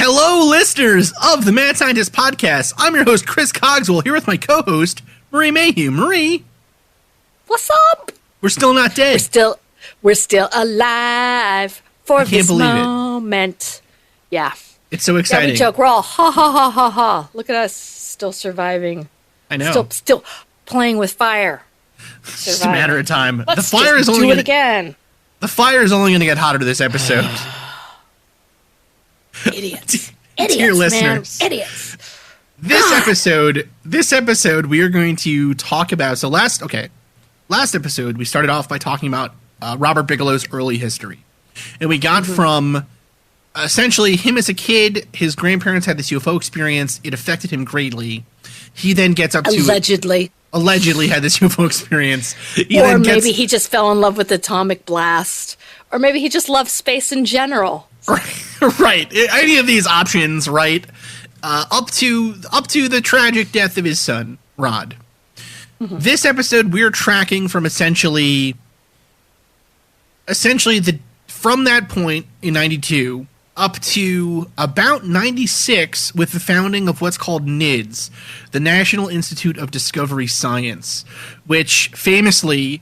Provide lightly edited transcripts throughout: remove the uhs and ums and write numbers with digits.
Hello, listeners of the Mad Scientist Podcast. I'm your host, Chris Cogswell, here with my co-host, Marie Mayhew. Marie, what's up? We're still not dead. We're still alive for this moment. Yeah. It's so exciting. Yeah, we joke. We're all ha ha ha ha ha. Look at us, still surviving. I know. Still playing with fire. It's just a matter of time. Let's do it again. The fire is only going to get hotter this episode. Idiots. Dear listeners. Man. Idiots. This episode, we are going to talk about. So last episode, we started off by talking about Robert Bigelow's early history, and we got from essentially him as a kid. His grandparents had this UFO experience. It affected him greatly. He then gets up to allegedly had this UFO experience. Maybe he just fell in love with atomic blast, or maybe he just loved space in general. Right. Any of these options, right? Up to the tragic death of his son, Rod. Mm-hmm. This episode, we're tracking from essentially from that point in 92 up to about 96 with the founding of what's called NIDS, the National Institute of Discovery Science, which famously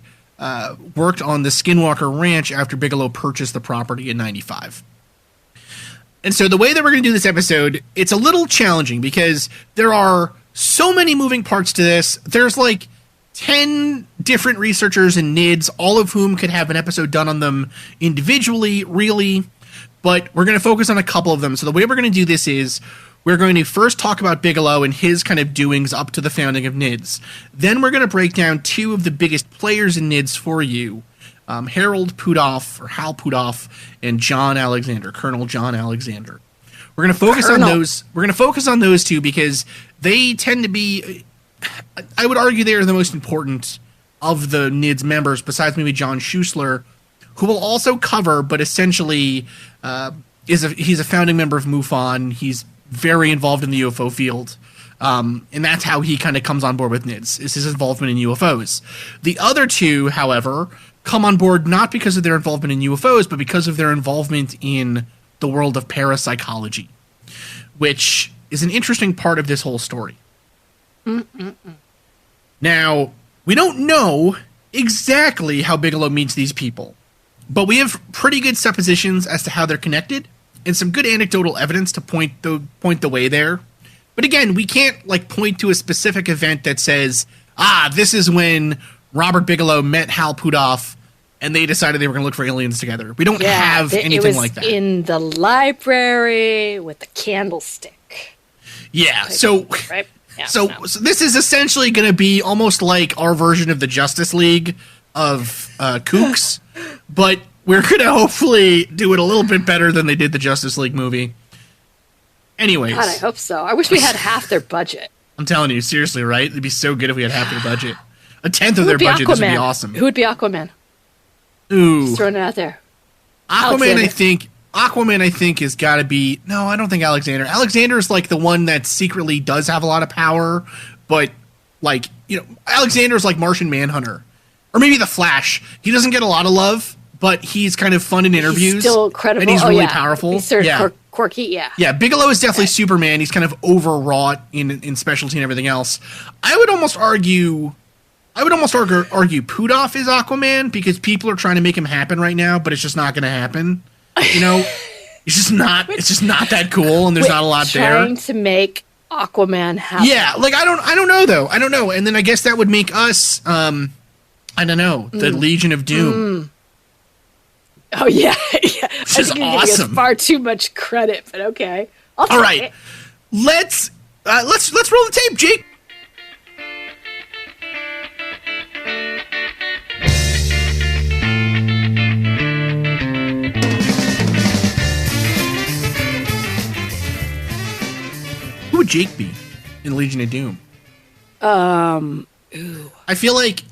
worked on the Skinwalker Ranch after Bigelow purchased the property in 95. And so the way that we're going to do this episode, it's a little challenging because there are so many moving parts to this. There's like 10 different researchers in NIDS, all of whom could have an episode done on them individually, really. But we're going to focus on a couple of them. So the way we're going to do this is we're going to first talk about Bigelow and his kind of doings up to the founding of NIDS. Then we're going to break down two of the biggest players in NIDS for you. Harold Pudoff, or Hal Pudoff, and John Alexander, Colonel John Alexander. We're going to focus on those. We're going to focus on those two because they tend to be, I would argue, they are the most important of the NIDS members, besides maybe John Schuessler, who will also cover, but essentially he's a founding member of MUFON. He's very involved in the UFO field. And that's how he kind of comes on board with NIDS, is his involvement in UFOs. The other two, however, come on board not because of their involvement in UFOs, but because of their involvement in the world of parapsychology, which is an interesting part of this whole story. Now, we don't know exactly how Bigelow meets these people, but we have pretty good suppositions as to how they're connected and some good anecdotal evidence to point the way there. But again, we can't point to a specific event that says, this is when Robert Bigelow met Hal Pudoff and they decided they were going to look for aliens together. We don't have anything like that. It was in the library with the candlestick. Yeah, so right? Yeah, so this is essentially going to be almost like our version of the Justice League of kooks, but we're going to hopefully do it a little bit better than they did the Justice League movie. Anyways. God, I hope so. I wish we had half their budget. I'm telling you, seriously, right? It'd be so good if we had half their budget. A tenth of their budget, this would be awesome. Who would be Aquaman? Ooh. Just throwing it out there. Aquaman, I think, has got to be... No, I don't think Alexander. Alexander is like the one that secretly does have a lot of power, but Alexander's like Martian Manhunter. Or maybe the Flash. He doesn't get a lot of love, but he's kind of fun in interviews. He's still credible. And he's really powerful. He's sort of quirky, yeah. Yeah, Bigelow is definitely Superman. He's kind of overwrought in specialty and everything else. I would almost argue Pudoff is Aquaman because people are trying to make him happen right now, but it's just not going to happen. It's just not that cool, and there's not a lot there. Trying to make Aquaman happen. Yeah, I don't know though. I don't know, and then I guess that would make us, the Legion of Doom. Oh yeah, yeah. Which is awesome. Far too much credit, but okay. All right, let's roll the tape, Jake. Who would Jake be in Legion of Doom? I feel like...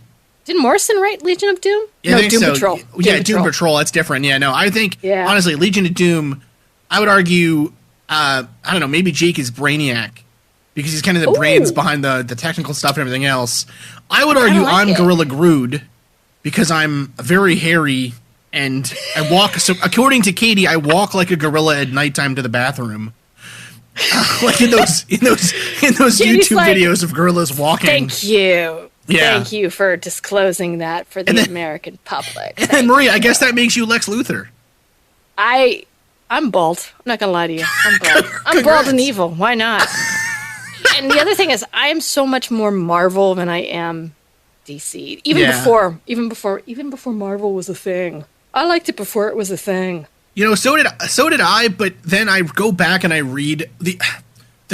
Didn't Morrison write Legion of Doom? Yeah, no, Doom Patrol. Doom Patrol. That's different. Yeah, no, I think, honestly, Legion of Doom, I would argue, I don't know, maybe Jake is Brainiac, because he's kind of the brains behind the technical stuff and everything else. I would argue I'm Gorilla Grodd, because I'm very hairy, and I walk, so according to Katie, I walk like a gorilla at nighttime to the bathroom. Like in those Katie's YouTube like, videos of gorillas walking. Thank you. Yeah. Thank you for disclosing that for the American public. And then, Maria, I guess that makes you Lex Luthor. I'm bald. I'm not gonna lie to you. I'm bald. I'm bald and evil. Why not? And the other thing is, I am so much more Marvel than I am DC. Even before Marvel was a thing. I liked it before it was a thing. You know, so did I. But then I go back and I read the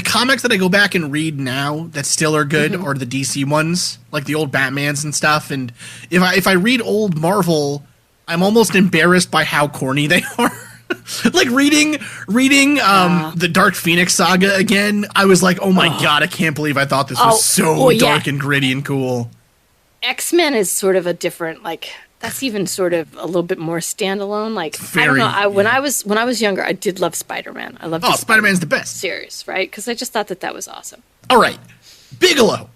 comics that I go back and read now that still are good are the DC ones, like the old Batmans and stuff. And if I read old Marvel, I'm almost embarrassed by how corny they are. Like reading the Dark Phoenix saga again, I was like, oh my god, I can't believe I thought this was so dark and gritty and cool. X-Men is sort of a different, like, that's even sort of a little bit more standalone. Like, I don't know. When I was younger, I did love Spider-Man. I loved Spider-Man's the best series, right? Because I just thought that was awesome. All right, Bigelow.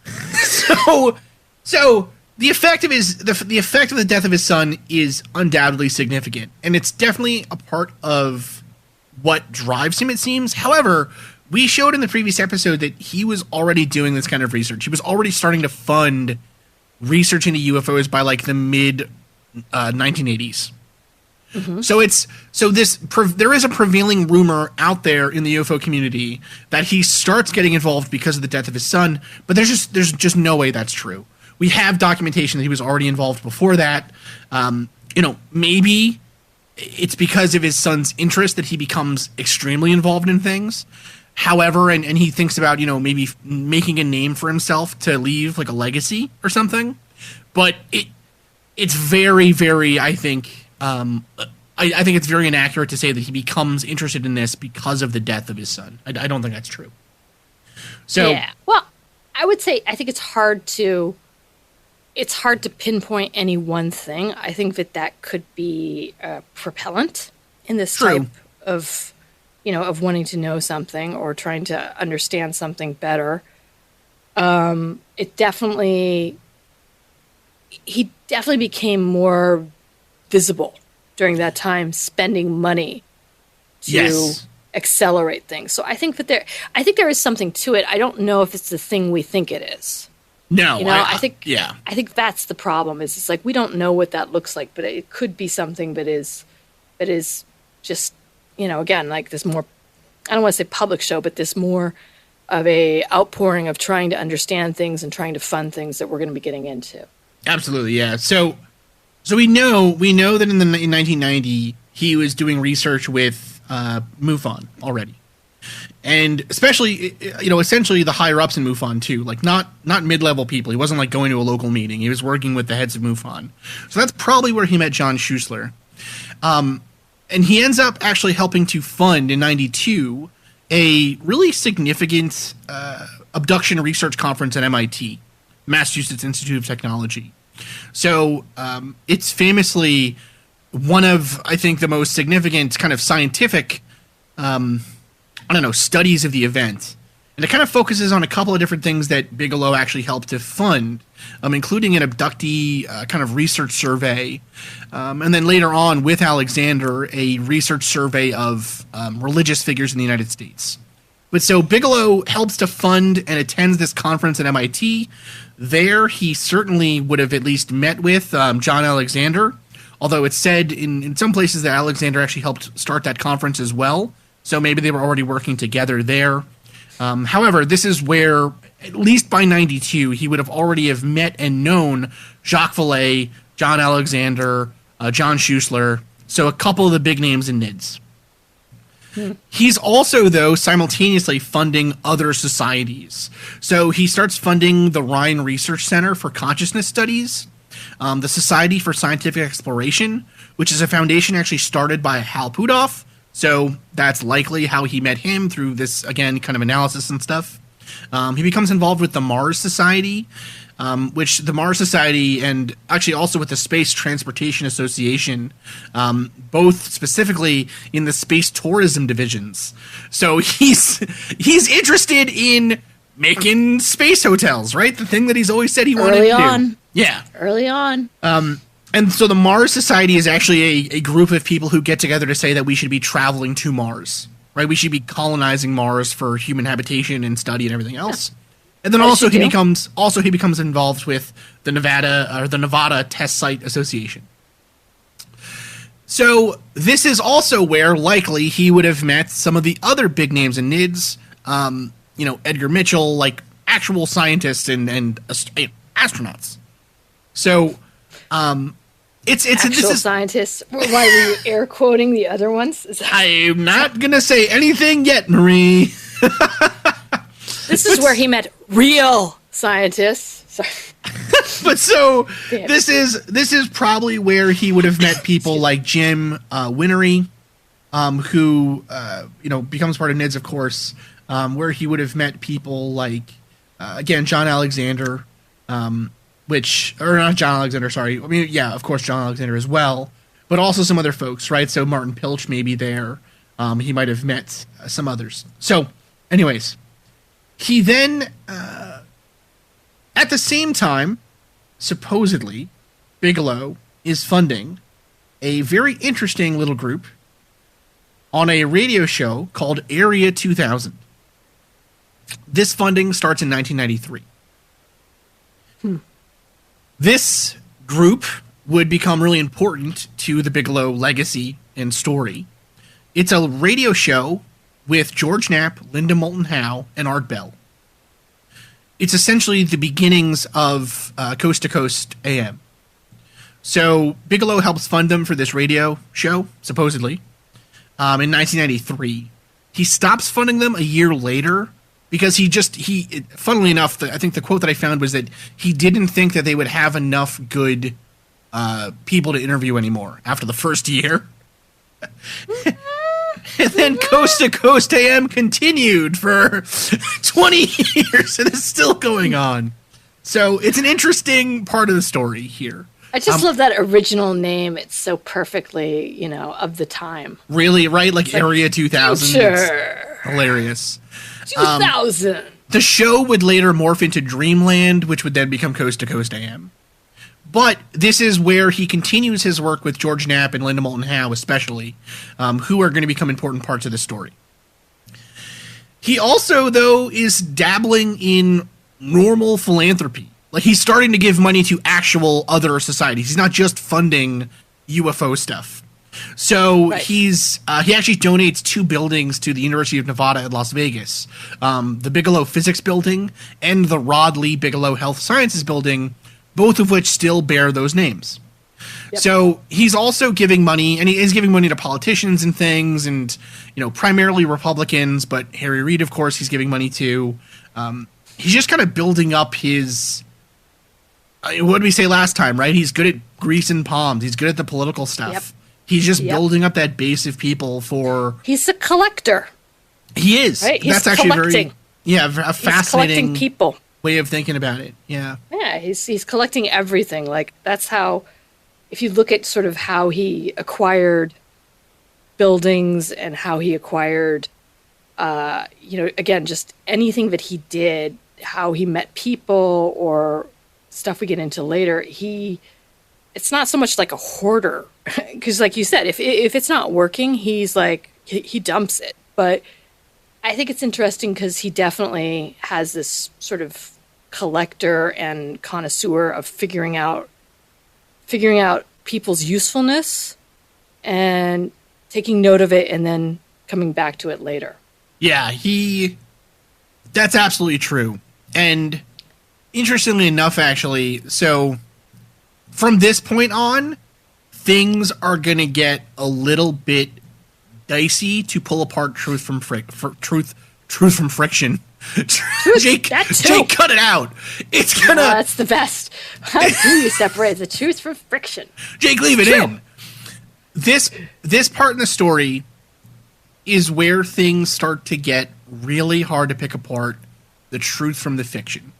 so the effect of the death of his son is undoubtedly significant, and it's definitely a part of what drives him, it seems. However, we showed in the previous episode that he was already doing this kind of research. He was already starting to fund research into UFOs by like the mid 1980s. There is a prevailing rumor out there in the UFO community that he starts getting involved because of the death of his son, but there's just no way that's true. We have documentation that he was already involved before that. Maybe it's because of his son's interest that he becomes extremely involved in things. However, and he thinks about, maybe making a name for himself to leave like a legacy or something. But it's very, very, I think it's very inaccurate to say that he becomes interested in this because of the death of his son. I don't think that's true. So, yeah. Well, I would say I think it's hard to pinpoint any one thing. I think that could be a propellant in this type of, of wanting to know something or trying to understand something better. He definitely became more visible during that time, spending money to accelerate things. So I think there is something to it. I don't know if it's the thing we think it is. No, I think that's the problem. Is it's like we don't know what that looks like, but it could be something that is just again like this more. I don't want to say public show, but this more of a outpouring of trying to understand things and trying to fund things that we're going to be getting into. Absolutely, yeah. So we know that in 1990 he was doing research with MUFON already. And especially, essentially the higher ups in MUFON too, like not mid-level people. He wasn't like going to a local meeting. He was working with the heads of MUFON. So that's probably where he met John Schuessler. And he ends up actually helping to fund in 92 a really significant abduction research conference at MIT, Massachusetts Institute of Technology. So it's famously one of, I think, the most significant kind of scientific studies of the event. And it kind of focuses on a couple of different things that Bigelow actually helped to fund, including an abductee kind of research survey. And then later on, with Alexander, a research survey of religious figures in the United States. But so Bigelow helps to fund and attends this conference at MIT. There, he certainly would have at least met with John Alexander, although it's said in some places that Alexander actually helped start that conference as well. So maybe they were already working together there. However, this is where, at least by 92, he would have already have met and known Jacques Vallée, John Alexander, John Schuessler, so a couple of the big names in NIDS. He's also, though, simultaneously funding other societies. So he starts funding the Rhine Research Center for Consciousness Studies, the Society for Scientific Exploration, which is a foundation actually started by Hal Puthoff. So that's likely how he met him, through this, again, kind of analysis and stuff. He becomes involved with the Mars Society, which the Mars Society, and actually also with the Space Transportation Association, both specifically in the space tourism divisions. So he's interested in making space hotels, right? The thing that he's always said he wanted to do. Yeah. Early on. And so the Mars Society is actually a group of people who get together to say that we should be traveling to Mars. right? We should be colonizing Mars for human habitation and study and everything else. Yeah. And then As also he becomes involved with the Nevada Test Site Association. So this is also where likely he would have met some of the other big names in NIDS, Edgar Mitchell, like actual scientists and astronauts. So it's actual scientists. Why were you air quoting the other ones? I'm not gonna say anything yet, Marie. This is where he met real scientists. Sorry. But so this is probably where he would have met people like Jim Winery, who becomes part of NIDS, of course. Where he would have met people like again John Alexander, not John Alexander. Sorry, I mean of course John Alexander as well, but also some other folks, right? So Martin Pilch may be there. He might have met some others. So, anyways. He then, at the same time, supposedly, Bigelow is funding a very interesting little group on a radio show called Area 2000. This funding starts in 1993. This group would become really important to the Bigelow legacy and story. It's a radio show with George Knapp, Linda Moulton Howe, and Art Bell. It's essentially the beginnings of Coast to Coast AM. So Bigelow helps fund them for this radio show, supposedly, in 1993. He stops funding them a year later because funnily enough, I think the quote that I found was that he didn't think that they would have enough good people to interview anymore after the first year. And then Coast to Coast AM continued for 20 years, and it's still going on. So it's an interesting part of the story here. I just love that original name. It's so perfectly, of the time. Really, right? Like Area 2000. Sure. Hilarious. 2000. The show would later morph into Dreamland, which would then become Coast to Coast AM. But this is where he continues his work with George Knapp and Linda Moulton Howe, especially, who are going to become important parts of the story. He also, though, is dabbling in normal philanthropy. Like, he's starting to give money to actual other societies. He's not just funding UFO stuff. So right. he actually donates 2 buildings to the University of Nevada at Las Vegas. The Bigelow Physics Building and the Rod Lee Bigelow Health Sciences Building, both of which still bear those names. Yep. So he's also giving money, and he is giving money to politicians and things, and primarily Republicans, but Harry Reid, of course, he's giving money to. He's just kind of building up his. What did we say last time? Right? He's good at greasing palms. He's good at the political stuff. Yep. He's just building up that base of people for. He's a collector. He is. Right? He's That's actually collecting. A fascinating he's collecting people. Way of thinking about it. Yeah. Yeah, he's collecting everything. Like, that's how, if you look at sort of how he acquired buildings and how he acquired, again, just anything that he did, how he met people or stuff we get into later, it's not so much like a hoarder. Because like you said, if it's not working, he's like, he dumps it. But I think it's interesting because he definitely has this sort of collector and connoisseur of figuring out people's usefulness and taking note of it and then coming back to it later. Yeah, that's absolutely true. And interestingly enough, actually, so from this point on, things are going to get a little bit dicey to pull apart truth from friction. Jake, cut it out. It's gonna. That's the best. How do you separate the truth from friction? Jake, leave it in. This part in the story is where things start to get really hard to pick apart the truth from the fiction,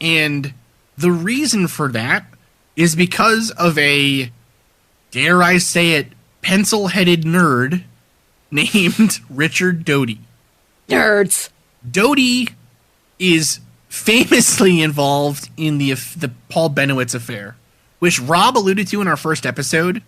and the reason for that is because of a, dare I say it, pencil-headed nerd named Richard Doty. Nerds. Doty is famously involved in the Paul Benowitz affair, which Rob alluded to in our first episode,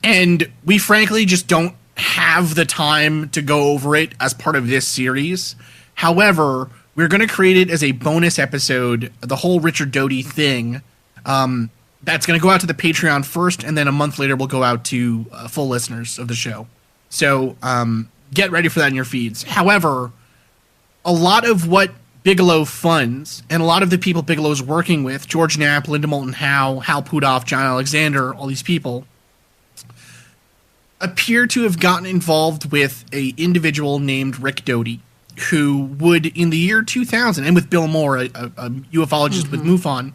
and we frankly just don't have the time to go over it as part of this series. However, we're going to create it as a bonus episode, the whole Richard Doty thing. That's going to go out to the Patreon first, and then a month later we'll go out to full listeners of the show. So get ready for that in your feeds. However, a lot of what Bigelow funds, and a lot of the people Bigelow's working with, George Knapp, Linda Moulton Howe, Hal Puthoff, John Alexander, all these people, appear to have gotten involved with a individual named Rick Doty, who would, in the year 2000, and with Bill Moore, a ufologist with MUFON,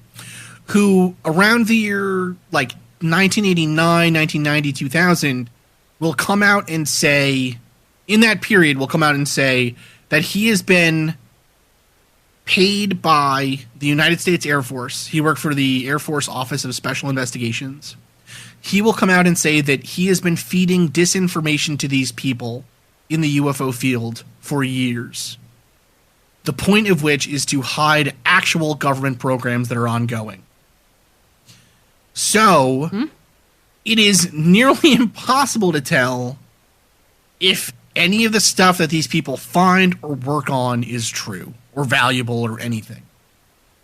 who around the year like 1989, 1990, 2000, will come out and say, in that period, will come out and say that he has been paid by the United States Air Force. He worked for the Air Force Office of Special Investigations. He will come out and say that he has been feeding disinformation to these people in the UFO field for years. The point of which is to hide actual government programs that are ongoing. So, it is nearly impossible to tell if any of the stuff that these people find or work on is true or valuable or anything.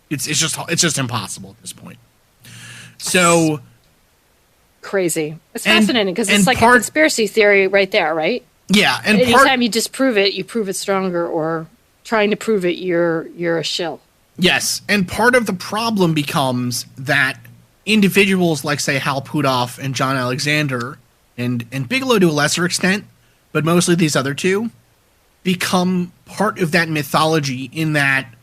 It's just impossible at this point. So crazy. It's fascinating because it's like a conspiracy theory right there, right? Yeah, and anytime you disprove it, you prove it stronger, or trying to prove it, you're a shill. Yes, and part of the problem becomes that individuals like, say, Hal Puthoff and John Alexander, and Bigelow to a lesser extent, but mostly these other two, become part of that mythology in that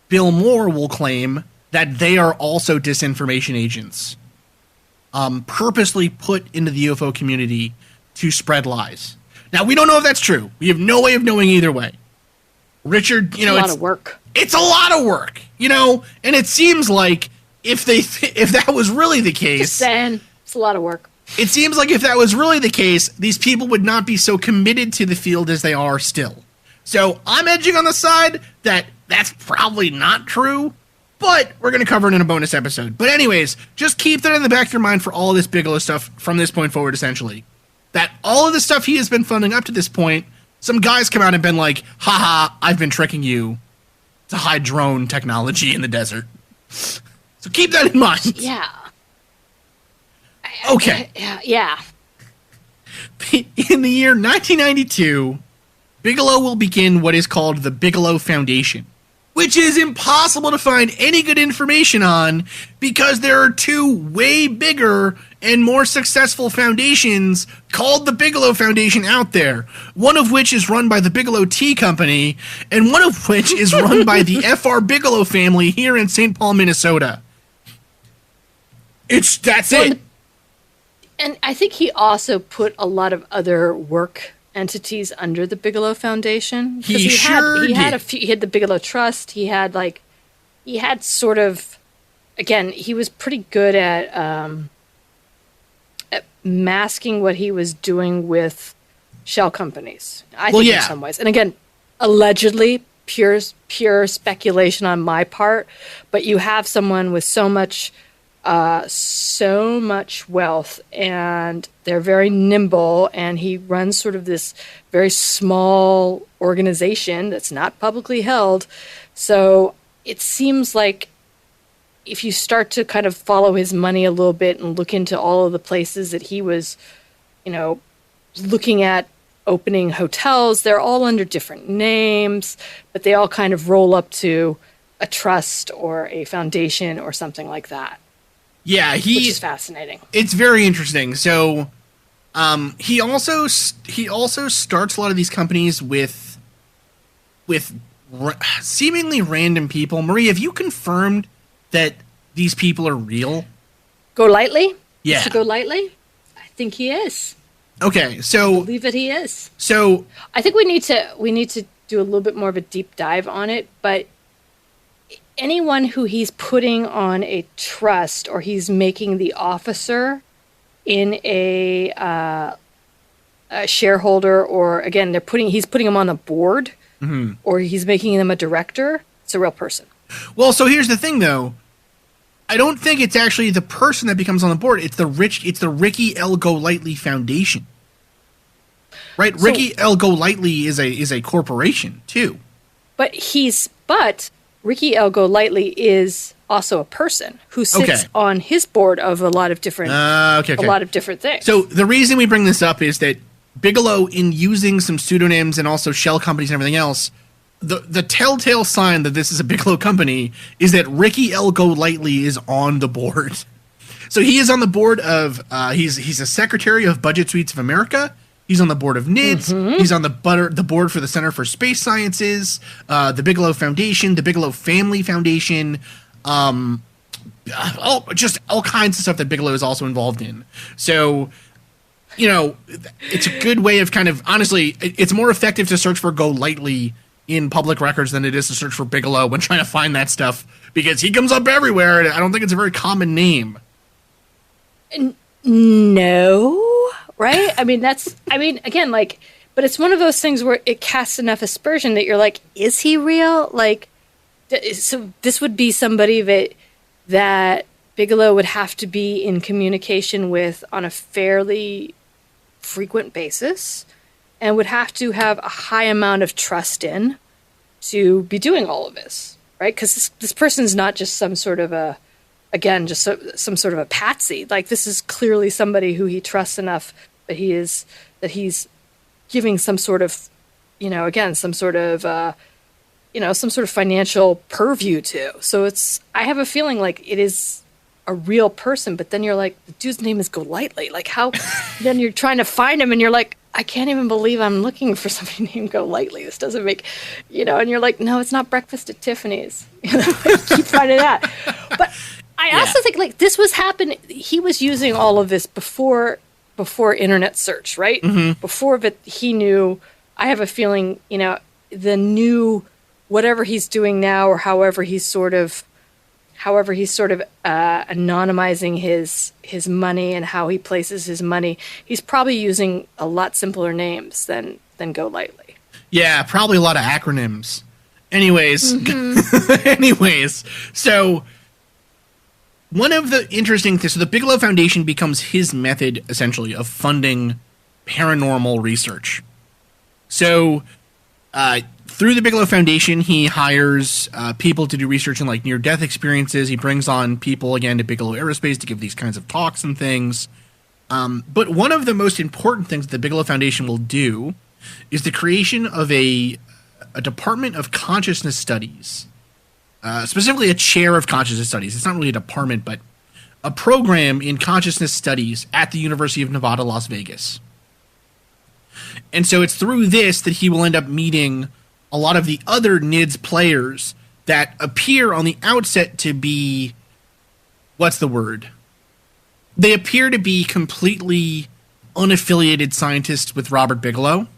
Bill Moore will claim that they are also disinformation agents, purposely put into the UFO community to spread lies. Now, we don't know if that's true. We have no way of knowing either way. Richard, it's a lot of work. It's a lot of work, and it seems like if that was really the case, just saying, it's a lot of work. It seems like if that was really the case, these people would not be so committed to the field as they are still. So I'm edging on the side that that's probably not true, but we're going to cover it in a bonus episode. But anyways, just keep that in the back of your mind for all of this Bigelow stuff from this point forward, essentially. That all of the stuff he has been funding up to this point, some guys come out and been like, haha, I've been tricking you to hide drone technology in the desert. So keep that in mind. Yeah. Okay. Yeah. In the year 1992, Bigelow will begin what is called the Bigelow Foundation, which is impossible to find any good information on because there are two way bigger and more successful foundations called the Bigelow Foundation out there, one of which is run by the Bigelow Tea Company, and one of which is run by the F.R. Bigelow family here in St. Paul, Minnesota. That's it. And I think he also put a lot of other work entities under the Bigelow Foundation. He had a few. He had the Bigelow Trust. He had sort of, again, he was pretty good at masking what he was doing with shell companies. I think in some ways, and again, allegedly pure speculation on my part, but you have someone with so much wealth, and they're very nimble, and he runs sort of this very small organization that's not publicly held. So it seems like if you start to kind of follow his money a little bit and look into all of the places that he was, looking at opening hotels, they're all under different names, but they all kind of roll up to a trust or a foundation or something like that. Yeah, which is fascinating. It's very interesting. So, he also starts a lot of these companies with seemingly random people. Marie, have you confirmed that these people are real? Go Lightly? Yeah. Mr. Go Lightly? I think he is. Okay, so I believe that he is. So I think we need to do a little bit more of a deep dive on it, but anyone who he's putting on a trust or he's making the officer in a shareholder, or again, he's putting him on the board, or he's making them a director, it's a real person. Well, so here's the thing, though. I don't think it's actually the person that becomes on the board. It's the Ricky L. Golightly Foundation. Right. So, Ricky L. Golightly is a corporation too. But Ricky L. Golightly is also a person who sits on his board of a lot of different a lot of different things. So the reason we bring this up is that Bigelow, in using some pseudonyms and also shell companies and everything else, the telltale sign that this is a Bigelow company is that Ricky L. Golightly is on the board. So he is on the board of he's a secretary of Budget Suites of America. He's on the board of NIDS. Mm-hmm. He's on the board for the Center for Space Sciences, the Bigelow Foundation, the Bigelow Family Foundation, just all kinds of stuff that Bigelow is also involved in. So, you know, it's a good way of kind of, honestly, it's more effective to search for Golightly in public records than it is to search for Bigelow when trying to find that stuff, because he comes up everywhere, and I don't think it's a very common name. No, right? I mean, again, like, but it's one of those things where it casts enough aspersion that you're like, is he real? Like, so this would be somebody that Bigelow would have to be in communication with on a fairly frequent basis, and would have to have a high amount of trust in to be doing all of this, right? Because this person's not just some sort of some sort of a patsy. Like, this is clearly somebody who he trusts enough that he's giving some sort of, some sort of financial purview to. So I have a feeling like it is a real person, but then you're like, the dude's name is Golightly. Like, how? Then you're trying to find him, and you're like, I can't even believe I'm looking for somebody named Golightly. This doesn't make, and you're like, no, it's not Breakfast at Tiffany's. Keep finding that. But I also think, like, this was happening. He was using all of this before internet search, right? Mm-hmm. Before that, he knew. I have a feeling, the new whatever he's doing now, or however he's sort of anonymizing his money and how he places his money. He's probably using a lot simpler names than Golightly. Yeah, probably a lot of acronyms. Anyways, so one of the interesting things, so the Bigelow Foundation becomes his method, essentially, of funding paranormal research. So, through the Bigelow Foundation, he hires people to do research in, like, near-death experiences. He brings on people, again, to Bigelow Aerospace to give these kinds of talks and things. But one of the most important things that the Bigelow Foundation will do is the creation of a Department of Consciousness Studies. Specifically a chair of consciousness studies. It's not really a department, but a program in consciousness studies at the University of Nevada, Las Vegas. And so it's through this that he will end up meeting a lot of the other NIDS players that appear on the outset to be, what's the word? They appear to be completely unaffiliated scientists with Robert Bigelow,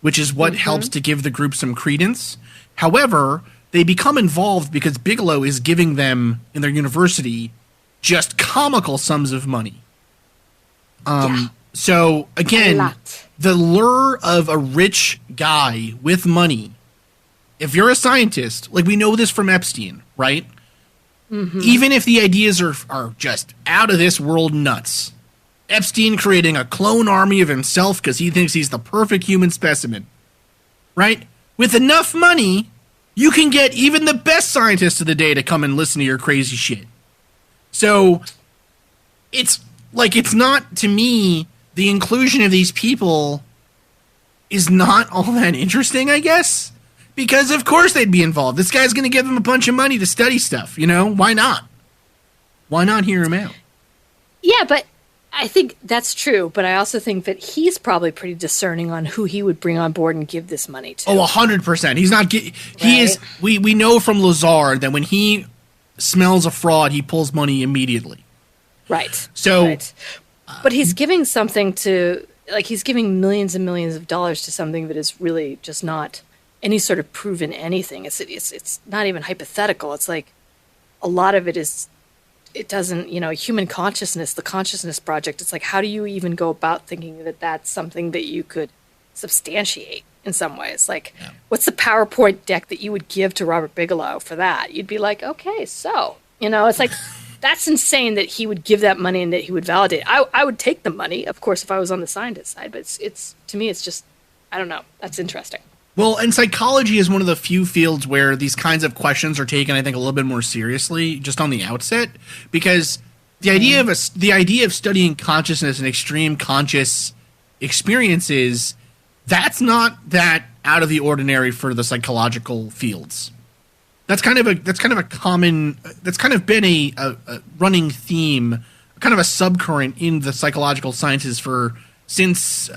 which is what helps to give the group some credence. However, they become involved because Bigelow is giving them, in their university, just comical sums of money. So, again, the lure of a rich guy with money, if you're a scientist, like, we know this from Epstein, right? Mm-hmm. Even if the ideas are just out of this world nuts, Epstein creating a clone army of himself because he thinks he's the perfect human specimen, right? With enough money, you can get even the best scientists of the day to come and listen to your crazy shit. So, it's not, to me, the inclusion of these people is not all that interesting, I guess. Because, of course, they'd be involved. This guy's going to give them a bunch of money to study stuff, Why not? Why not hear him out? Yeah, but I think that's true. But I also think that he's probably pretty discerning on who he would bring on board and give this money to. Oh, 100%. He's not... He is... We know from Lazar that when he smells a fraud, he pulls money immediately. Right. So... Right. But he's giving something to... Like, he's giving millions and millions of dollars to something that is really just not any sort of proven anything. It's not even hypothetical. It's like a lot of it is... It doesn't, human consciousness, the Consciousness Project, it's like, how do you even go about thinking that that's something that you could substantiate in some ways? Like, what's the PowerPoint deck that you would give to Robert Bigelow for that? You'd be like, okay, so, it's like, that's insane that he would give that money and that he would validate. I would take the money, of course, if I was on the scientist side, but it's to me, it's just, I don't know. That's interesting. Well, and psychology is one of the few fields where these kinds of questions are taken, I think, a little bit more seriously just on the outset, because the idea of studying consciousness and extreme conscious experiences, that's not that out of the ordinary for the psychological fields. That's kind of been a running theme, kind of a subcurrent in the psychological sciences since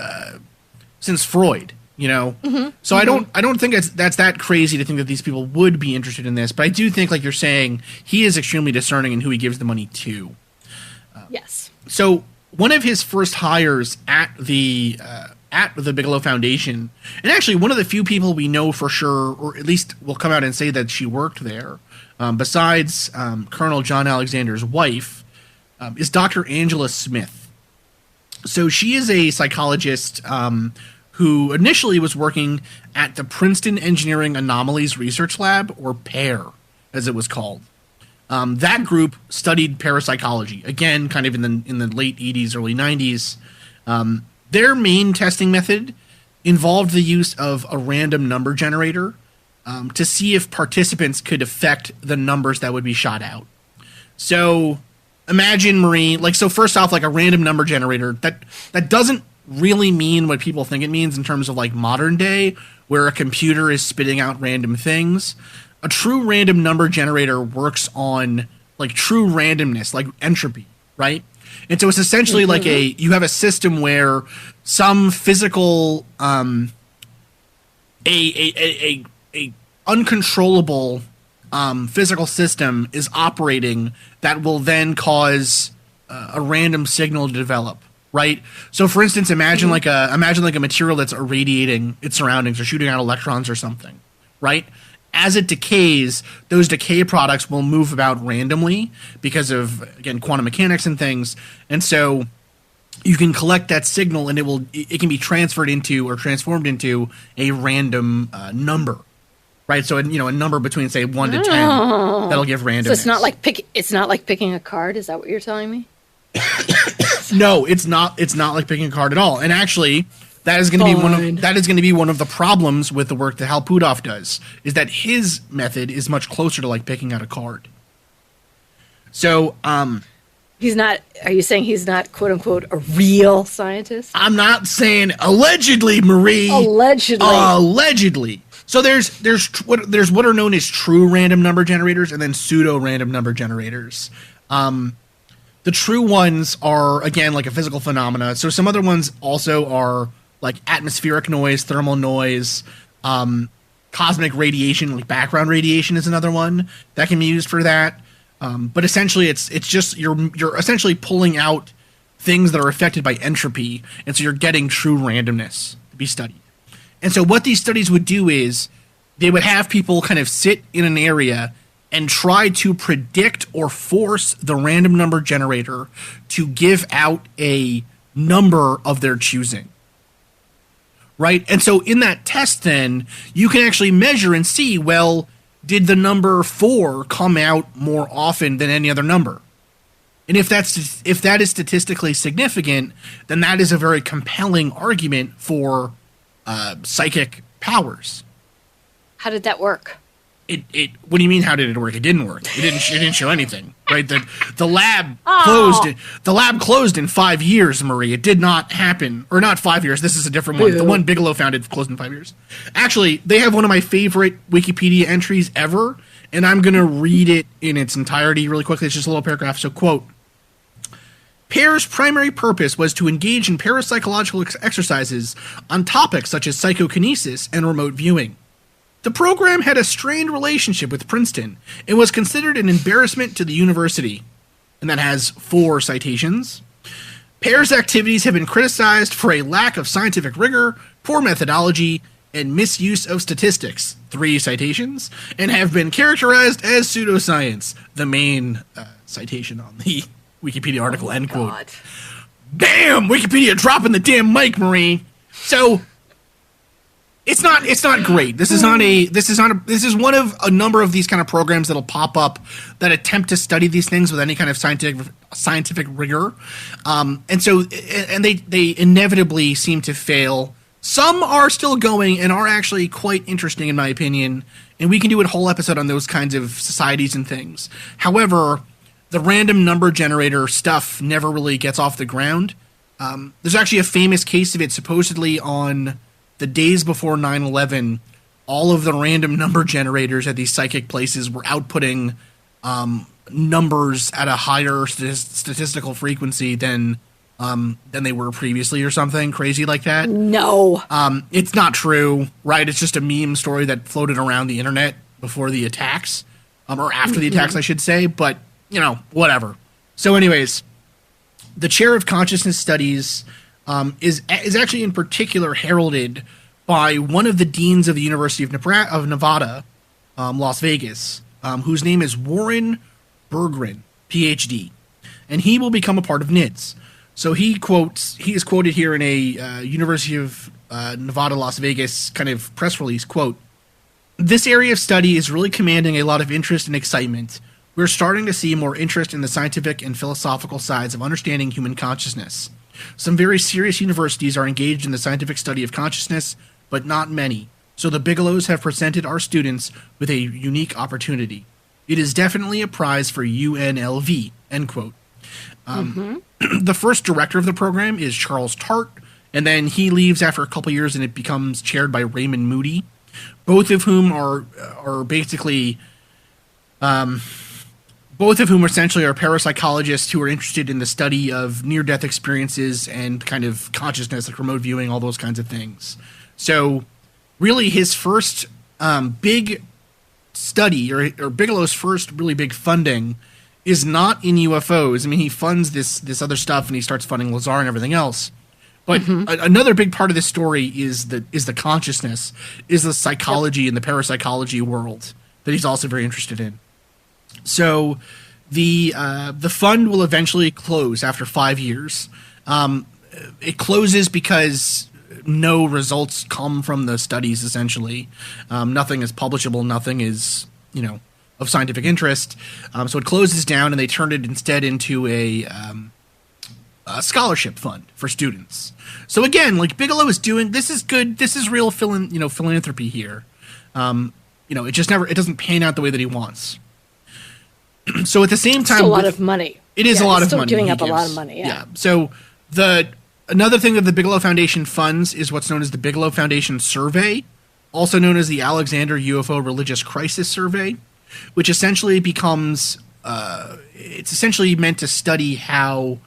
Freud. You know, so I don't think that's that crazy to think that these people would be interested in this, but I do think, like you're saying, he is extremely discerning in who he gives the money to. Yes. So one of his first hires at the Bigelow Foundation, and actually one of the few people we know for sure, or at least will come out and say that she worked there, besides Colonel John Alexander's wife, is Dr. Angela Smith. So she is a psychologist who initially was working at the Princeton Engineering Anomalies Research Lab, or PEAR, as it was called. That group studied parapsychology, again, kind of in the late 80s, early 90s. Their main testing method involved the use of a random number generator to see if participants could affect the numbers that would be shot out. So imagine, Marie, so first off, a random number generator, that doesn't really mean what people think it means in terms of modern day, where a computer is spitting out random things. A true random number generator works on true randomness, like entropy, right? And so it's essentially you have a system where some physical a uncontrollable physical system is operating that will then cause a random signal to develop. Right. So, for instance, imagine a material that's irradiating its surroundings or shooting out electrons or something. Right. As it decays, those decay products will move about randomly because of, again, quantum mechanics and things. And so you can collect that signal, and it can be transferred into or transformed into a random number. Right. So, a number between, say, 1 to 10 that'll give randomness. So it's not like picking a card. Is that what you're telling me? No, it's not. It's not like picking a card at all. And actually, that is going to be one of the problems with the work that Hal Puthoff does. Is that his method is much closer to picking out a card. So, he's not. Are you saying he's not, quote unquote, a real scientist? I'm not saying allegedly, Marie. Allegedly. So there's what are known as true random number generators and then pseudo random number generators. The true ones are, again, a physical phenomena. So some other ones also are atmospheric noise, thermal noise, cosmic radiation, background radiation is another one that can be used for that. But essentially, it's just you're essentially pulling out things that are affected by entropy, and so you're getting true randomness to be studied. And so what these studies would do is they would have people kind of sit in an area and try to predict or force the random number generator to give out a number of their choosing. Right? And so in that test, then, you can actually measure and see, well, did the number 4 come out more often than any other number? And if that is statistically significant, then that is a very compelling argument for psychic powers. How did that work? What do you mean? How did it work? It didn't work. It didn't show anything. Right? The lab closed. The lab closed in 5 years, Marie. It did not happen, or not 5 years. This is a different one. The one Bigelow founded closed in 5 years. Actually, they have one of my favorite Wikipedia entries ever, and I'm going to read it in its entirety really quickly. It's just a little paragraph. So, quote: PEAR's primary purpose was to engage in parapsychological exercises on topics such as psychokinesis and remote viewing. The program had a strained relationship with Princeton and was considered an embarrassment to the university. And that has 4 citations. PEAR's activities have been criticized for a lack of scientific rigor, poor methodology, and misuse of statistics. 3 citations. And have been characterized as pseudoscience. The main citation on the Wikipedia article, end quote. God. Damn! Wikipedia dropping the damn mic, Marie. So, It's not great. This is one of a number of these kind of programs that'll pop up that attempt to study these things with any kind of scientific rigor. And they inevitably seem to fail. Some are still going and are actually quite interesting in my opinion, and we can do a whole episode on those kinds of societies and things. However, the random number generator stuff never really gets off the ground. There's actually a famous case of it supposedly on the days before 9/11. All of the random number generators at these psychic places were outputting numbers at a higher statistical frequency than they were previously, or something crazy like that. No. It's not true, right? It's just a meme story that floated around the internet before the attacks, or after the attacks, I should say. But whatever. So, anyways, the chair of consciousness studies is actually in particular heralded by one of the deans of the University of Nevada, Las Vegas, whose name is Warren Berggren, PhD, and he will become a part of NIDS. So he is quoted here in a University of Nevada, Las Vegas kind of press release, quote, "This area of study is really commanding a lot of interest and excitement. We're starting to see more interest in the scientific and philosophical sides of understanding human consciousness. Some very serious universities are engaged in the scientific study of consciousness, but not many. So the Bigelows have presented our students with a unique opportunity. It is definitely a prize for UNLV," end quote. The first director of the program is Charles Tart, and then he leaves after a couple years and it becomes chaired by Raymond Moody, both of whom are basically... both of whom essentially are parapsychologists who are interested in the study of near-death experiences and kind of consciousness, like remote viewing, all those kinds of things. So really his first big study, or Bigelow's first really big funding, is not in UFOs. I mean, he funds this other stuff and he starts funding Lazar and everything else. But another big part of this story is the consciousness, is the psychology and the parapsychology world that he's also very interested in. So the fund will eventually close after 5 years. It closes because no results come from the studies, essentially. Nothing is publishable. Nothing is, of scientific interest. So it closes down, and they turn it instead into a scholarship fund for students. So again, like Bigelow is doing, this is good. This is real philanthropy here. It just it doesn't pan out the way that he wants. So at the same time, it's a lot of money. It is a lot of money. Giving up a lot of money. Yeah. So another thing that the Bigelow Foundation funds is what's known as the Bigelow Foundation Survey, also known as the Alexander UFO Religious Crisis Survey, which essentially becomes it's essentially meant to study how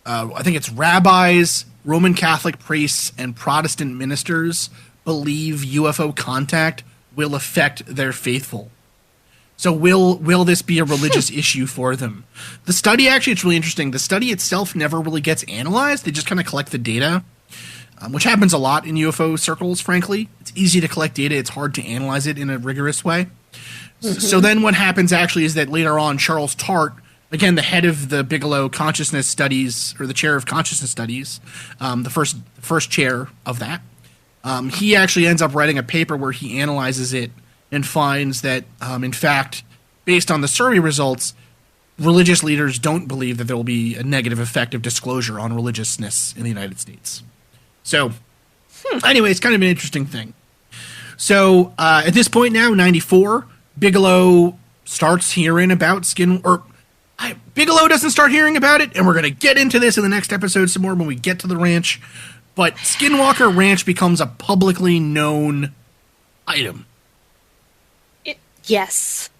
I think it's rabbis, Roman Catholic priests, and Protestant ministers believe UFO contact will affect their faithful. So will this be a religious issue for them? The study, actually, it's really interesting. The study itself never really gets analyzed. They just kind of collect the data, which happens a lot in UFO circles, frankly. It's easy to collect data. It's hard to analyze it in a rigorous way. So then what happens, actually, is that later on, Charles Tart, again, the head of the Bigelow Consciousness Studies, or the chair of Consciousness Studies, the first chair of that, he actually ends up writing a paper where he analyzes it and finds that, in fact, based on the survey results, religious leaders don't believe that there will be a negative effect of disclosure on religiousness in the United States. So, anyway, it's kind of an interesting thing. So, at this point now, 94, Bigelow starts hearing about Bigelow doesn't start hearing about it, and we're going to get into this in the next episode some more when we get to the ranch, but Skinwalker Ranch becomes a publicly known item. Yes.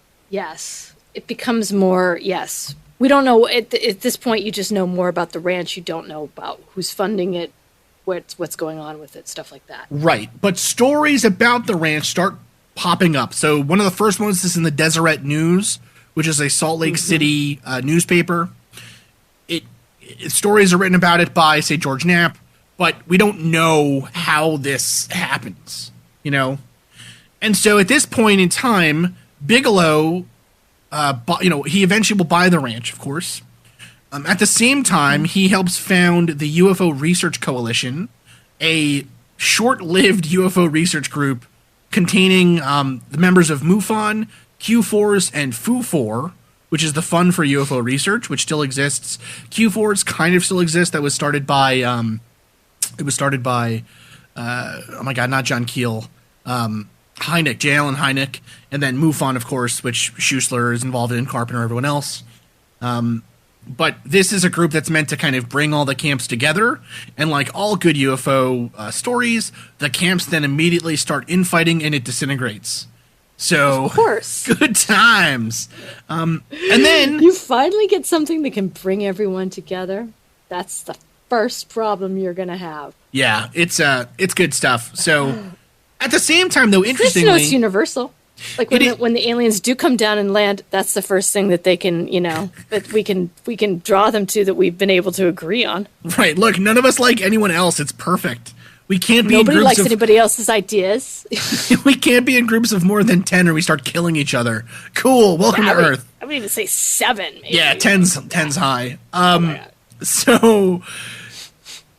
It becomes more, yes. We don't know, at this point, you just know more about the ranch. You don't know about who's funding it, what's going on with it, stuff like that. Right. But stories about the ranch start popping up. So one of the first ones is in the Deseret News, which is a Salt Lake City newspaper. Stories are written about it by, say, George Knapp, but we don't know how this happens, And so at this point in time, Bigelow, he eventually will buy the ranch, of course. At the same time, he helps found the UFO Research Coalition, a short-lived UFO research group containing the members of MUFON, Q-Force, and FU4, which is the Fund for UFO Research, which still exists. Q-Force kind of still exists. That was started by, oh my God, not John Keel, Hynek, J. Allen Hynek, and then MUFON, of course, which Schuessler is involved in, Carpenter, everyone else. But this is a group that's meant to kind of bring all the camps together, and like all good UFO stories, the camps then immediately start infighting and it disintegrates. So, of course, good times. And then you finally get something that can bring everyone together. That's the first problem you're gonna have. Yeah, it's good stuff. So, at the same time, though, interestingly, it's universal. Like when the aliens do come down and land, that's the first thing that they can, that we can draw them to, that we've been able to agree on. Right. Look, none of us like anyone else. It's perfect. We can't be Nobody in groups likes anybody else's ideas. We can't be in groups of more than 10 or we start killing each other. Cool. Welcome to Earth. I would even say 7. Maybe. Yeah, 10's high. So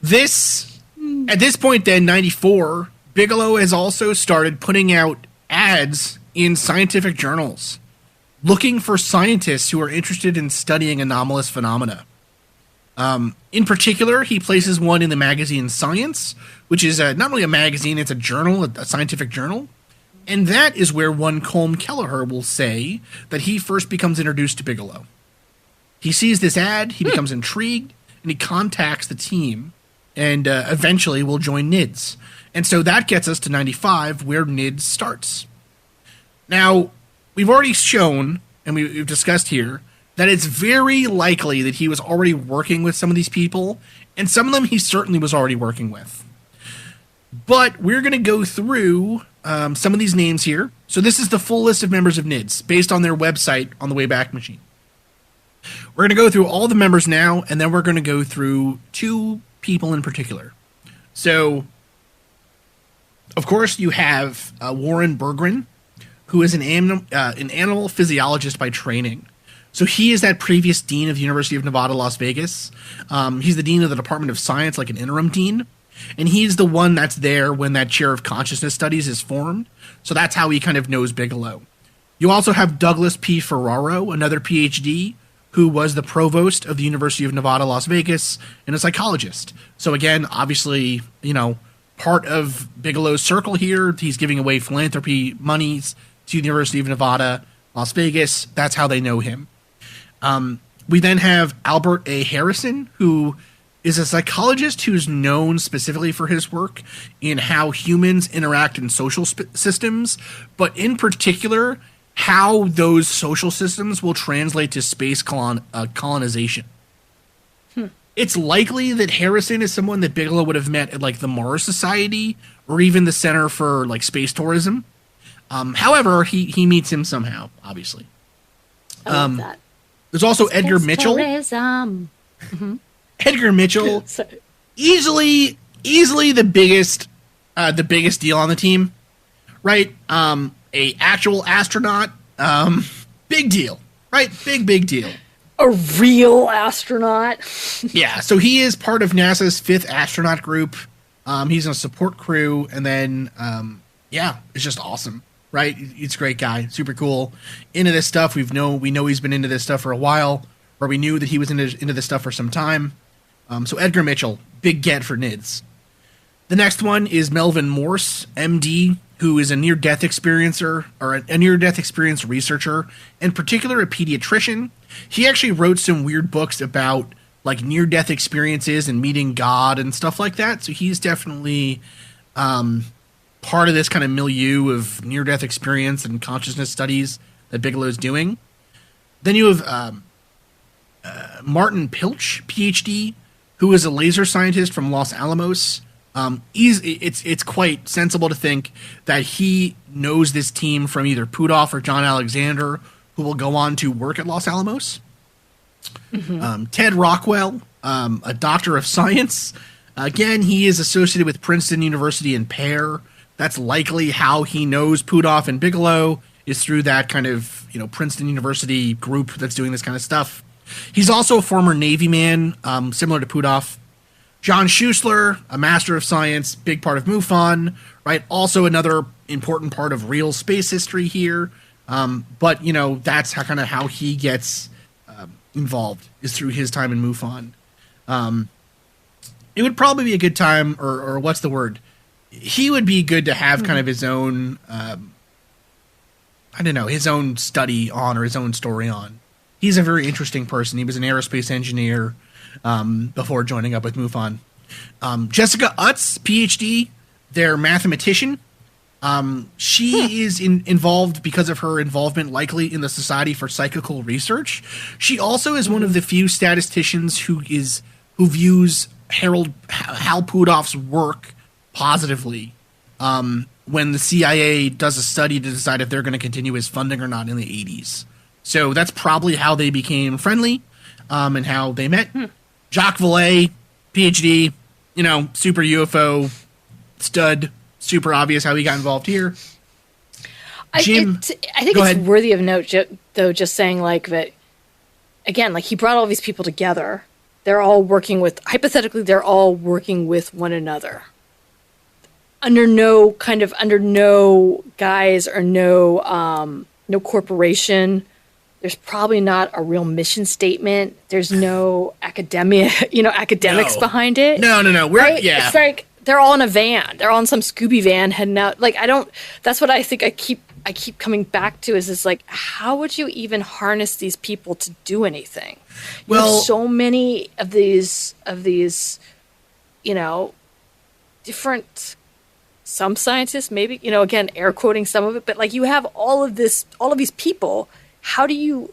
at this point then, 94, Bigelow has also started putting out ads in scientific journals looking for scientists who are interested in studying anomalous phenomena. In particular, he places one in the magazine Science, which is not really a magazine, it's a journal, a scientific journal. And that is where one Colm Kelleher will say that he first becomes introduced to Bigelow. He sees this ad, he becomes intrigued, and he contacts the team, and eventually will join NIDS. And so that gets us to 95, where NIDS starts. Now, we've already shown, and we've discussed here, that it's very likely that he was already working with some of these people, and some of them he certainly was already working with. But we're going to go through some of these names here. So this is the full list of members of NIDS, based on their website on the Wayback Machine. We're going to go through all the members now, and then we're going to go through 2 people in particular. So, of course, you have Warren Berggren, who is an animal physiologist by training. So he is that previous dean of the University of Nevada, Las Vegas. He's the dean of the Department of Science, like an interim dean. And he's the one that's there when that chair of consciousness studies is formed. So that's how he kind of knows Bigelow. You also have Douglas P. Ferraro, another PhD, who was the provost of the University of Nevada, Las Vegas, and a psychologist. So again, obviously, part of Bigelow's circle here. He's giving away philanthropy monies to the University of Nevada, Las Vegas. That's how they know him. We then have Albert A. Harrison, who is a psychologist who's known specifically for his work in how humans interact in social systems, but in particular, how those social systems will translate to space colonization. It's likely that Harrison is someone that Bigelow would have met at like the Mars Society or even the Center for like Space Tourism. However, he meets him somehow, obviously. I love that. There's also Edgar Mitchell. Mm-hmm. Edgar Mitchell, easily the biggest deal on the team, right? A actual astronaut, big deal, right? Big deal. A real astronaut. Yeah, so he is part of NASA's 5th astronaut group. He's in a support crew, and then it's just awesome. Right, he's a great guy, super cool, into this stuff. We know he's been into this stuff for a while, or we knew that he was into this stuff for some time. So Edgar Mitchell, big get for NIDS. The next one is Melvin Morse, MD, who is a near-death experiencer, or a near-death experience researcher, in particular a pediatrician. He actually wrote some weird books about like near-death experiences and meeting God and stuff like that. So he's definitely part of this kind of milieu of near-death experience and consciousness studies that Bigelow's doing. Then you have Martin Pilch, PhD, who is a laser scientist from Los Alamos. It's quite sensible to think that he knows this team from either Pudov or John Alexander, who will go on to work at Los Alamos. Mm-hmm. Ted Rockwell, a doctor of science. Again, he is associated with Princeton University in Pear. That's likely how he knows Pudov and Bigelow, is through that kind of, Princeton University group that's doing this kind of stuff. He's also a former Navy man, similar to Pudov. John Schuessler, a master of science, big part of MUFON, right? Also another important part of real space history here. But, you know, that's how he gets involved, is through his time in MUFON. It would probably be a good time, or what's the word? He would be good to have kind of his own, his own study on, or his own story on. He's a very interesting person. He was an aerospace engineer before joining up with MUFON. Jessica Utz, PhD, their mathematician. She is involved because of her involvement likely in the Society for Psychical Research. She also is one of the few statisticians who views Hal Puthoff's work positively when the CIA does a study to decide if they're going to continue his funding or not in the 80s. So that's probably how they became friendly and how they met. Jacques Vallée, PhD, you know, super UFO stud. Super obvious how he got involved here. Jim, I think it's worthy of note, though, just saying, like, that, again, like, he brought all these people together. They're all working with, hypothetically, they're all working with one another. Under no guise or no corporation. There's probably not a real mission statement. There's no academics behind it. No. Right? It's like, they're all in a van. They're all in some Scooby van heading out. Like, that's what I think I keep coming back to, is this, like, how would you even harness these people to do anything? You have so many of these, you know, different, some scientists, maybe, you know, again, air quoting some of it, but, like, you have all of these people. How do you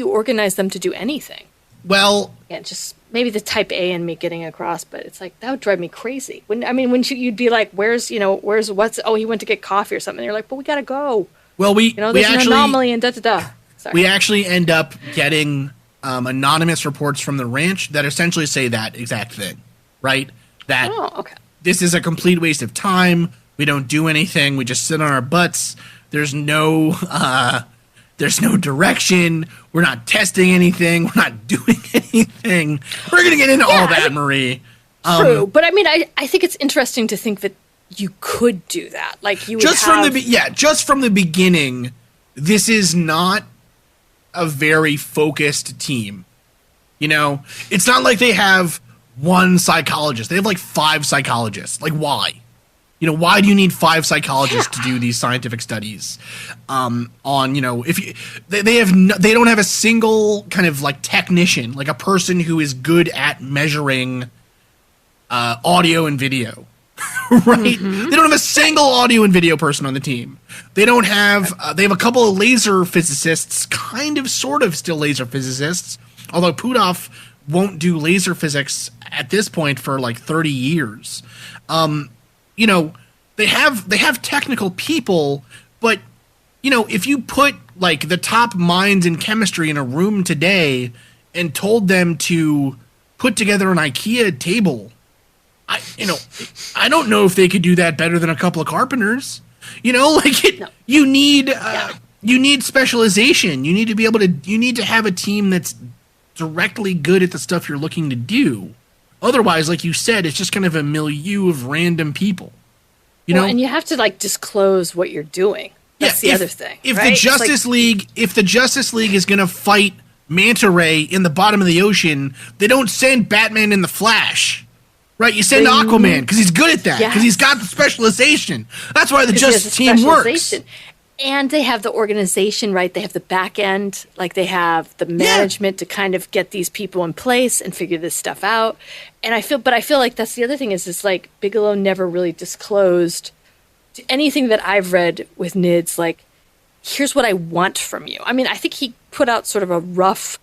organize them to do anything? Well, yeah, just maybe the type A in me getting across, but it's like, that would drive me crazy. You'd be like, where's what's, oh, he went to get coffee or something. And you're like, but we got to go. Well, there's an anomaly and da-da-da. Sorry. We actually end up getting anonymous reports from the ranch that essentially say that exact thing, right? That this is a complete waste of time. We don't do anything. We just sit on our butts. There's no direction. We're not testing anything. We're not doing anything. We're going to get into all that, Marie. True, but I mean, I think it's interesting to think that you could do that. Like, you would just from the beginning, this is not a very focused team. You know, it's not like they have one psychologist. They have like 5 psychologists. Like, why? You know, why do you need 5 psychologists to do these scientific studies? On, you know, they don't have a single kind of like technician, like a person who is good at measuring audio and video, right? Mm-hmm. They don't have a single audio and video person on the team. They don't have. They have a couple of laser physicists, sort of still laser physicists, although Puthoff won't do laser physics at this point for like 30 years. You know, they have technical people, but, you know, if you put like the top minds in chemistry in a room today and told them to put together an IKEA table, I don't know if they could do that better than a couple of carpenters. You know, like you need specialization. You need to be able to. You need to have a team that's directly good at the stuff you're looking to do. Otherwise, like you said, it's just kind of a milieu of random people. You know, and you have to like disclose what you're doing. That's the other thing. If the Justice League is going to fight Manta Ray in the bottom of the ocean, they don't send Batman and the Flash, right? You send Aquaman because he's good at that, because he's got the specialization. That's why the Justice team works. And they have the organization, right? They have the back end, like they have the management to kind of get these people in place and figure this stuff out. And I feel like that's the other thing is like Bigelow never really disclosed to anything that I've read with NIDS, like, here's what I want from you. I mean, I think he put out sort of a rough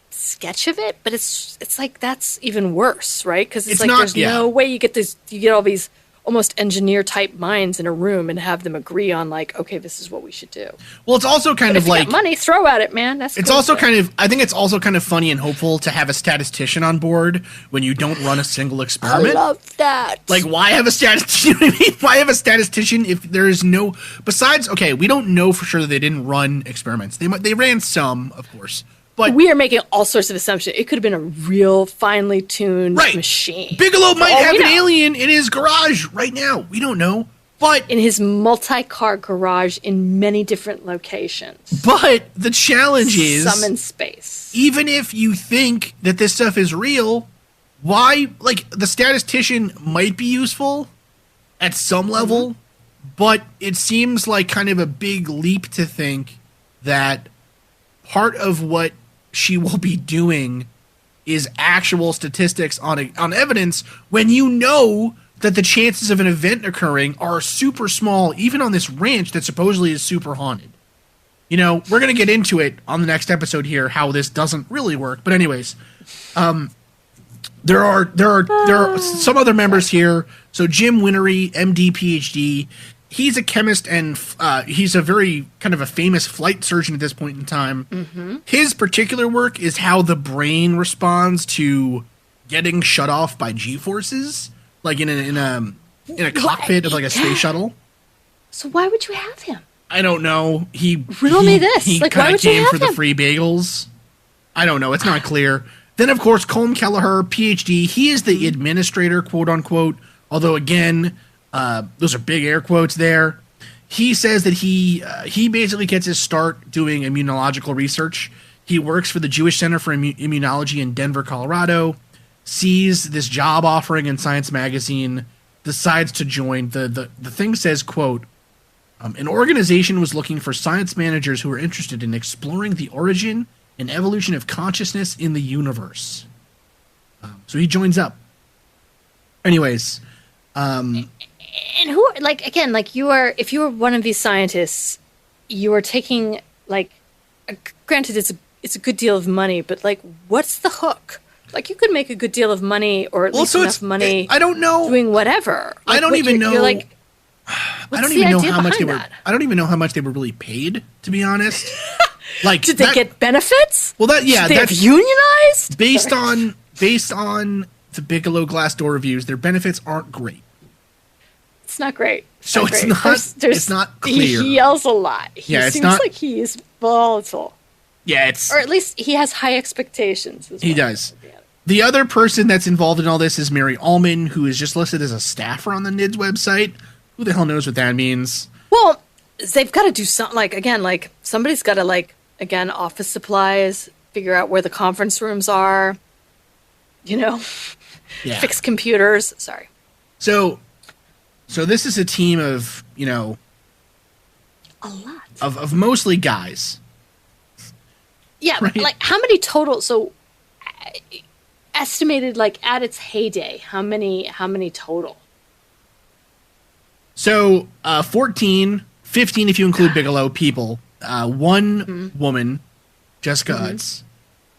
sketch of it, but it's like that's even worse, right? Because it's like there's no way you get all these almost engineer type minds in a room and have them agree on like, okay, this is what we should do. Well, it's also kind of like money, throw at it, man. That's it's cool also kind of. I think it's also kind of funny and hopeful to have a statistician on board when you don't run a single experiment. I love that. Like, why have a statistician? You know what I mean? Why have a statistician if there is no? Besides, okay, we don't know for sure that they didn't run experiments. They ran some, of course, But we are making all sorts of assumptions. It could have been a real finely tuned Right. machine. Bigelow might all have we an know. alien in his garage right now. We don't know. But In his multi-car garage in many different locations. the challenge is, Some in space. even if you think that this stuff is real, why, like, the statistician might be useful at some level, but it seems like kind of a big leap to think that part of what she will be doing is actual statistics on evidence, when you know that the chances of an event occurring are super small, even on this ranch that supposedly is super haunted. You know, we're going to get into it on the next episode here, how this doesn't really work. But anyways, there are some other members here. So Jim Winery, MD, PhD. He's a chemist and he's a very kind of a famous flight surgeon at this point in time. Mm-hmm. His particular work is how the brain responds to getting shut off by G-forces, like in a cockpit of like a space shuttle. So why would you have him? I don't know. Riddle me this. He Like, kind why of would you came have for the him? free bagels. I don't know. It's not clear. Then, of course, Colm Kelleher, PhD. He is the administrator, quote unquote. Although, again, those are big air quotes there. He says that he basically gets his start doing immunological research. He works for the Jewish Center for Immunology in Denver, Colorado. Sees this job offering in Science Magazine. Decides to join. The thing says, quote, an organization was looking for science managers who were interested in exploring the origin and evolution of consciousness in the universe. So he joins up. Anyways, And who, like, again, like if you are one of these scientists, you are taking, like, granted it's a good deal of money, but, like, what's the hook? Like, you could make a good deal of money, or at least enough money. I don't know. Doing whatever. Like, I don't even know. You're like, I don't even know how much they were. I don't even know how much they were really paid, to be honest. Like, did they get benefits? Well, did they have unionized? Based on the Bigelow Glassdoor reviews, their benefits aren't great. It's not great. So it's not clear. He yells a lot. He it's seems not like he is volatile. Yeah, it's or at least he has high expectations. He does. The other person that's involved in all this is Mary Ullman, who is just listed as a staffer on the NIDS website. Who the hell knows what that means? Well, they've got to do something. Like, again, like, somebody's got to, like, again, office supplies, figure out where the conference rooms are, you know, fix computers. Sorry. So this is a team of, you know, a lot of mostly guys. Yeah, right? Like, how many total? So, estimated, like, at its heyday, how many total? So, 14, 15 if you include Bigelow people, one woman, Jessica Utz,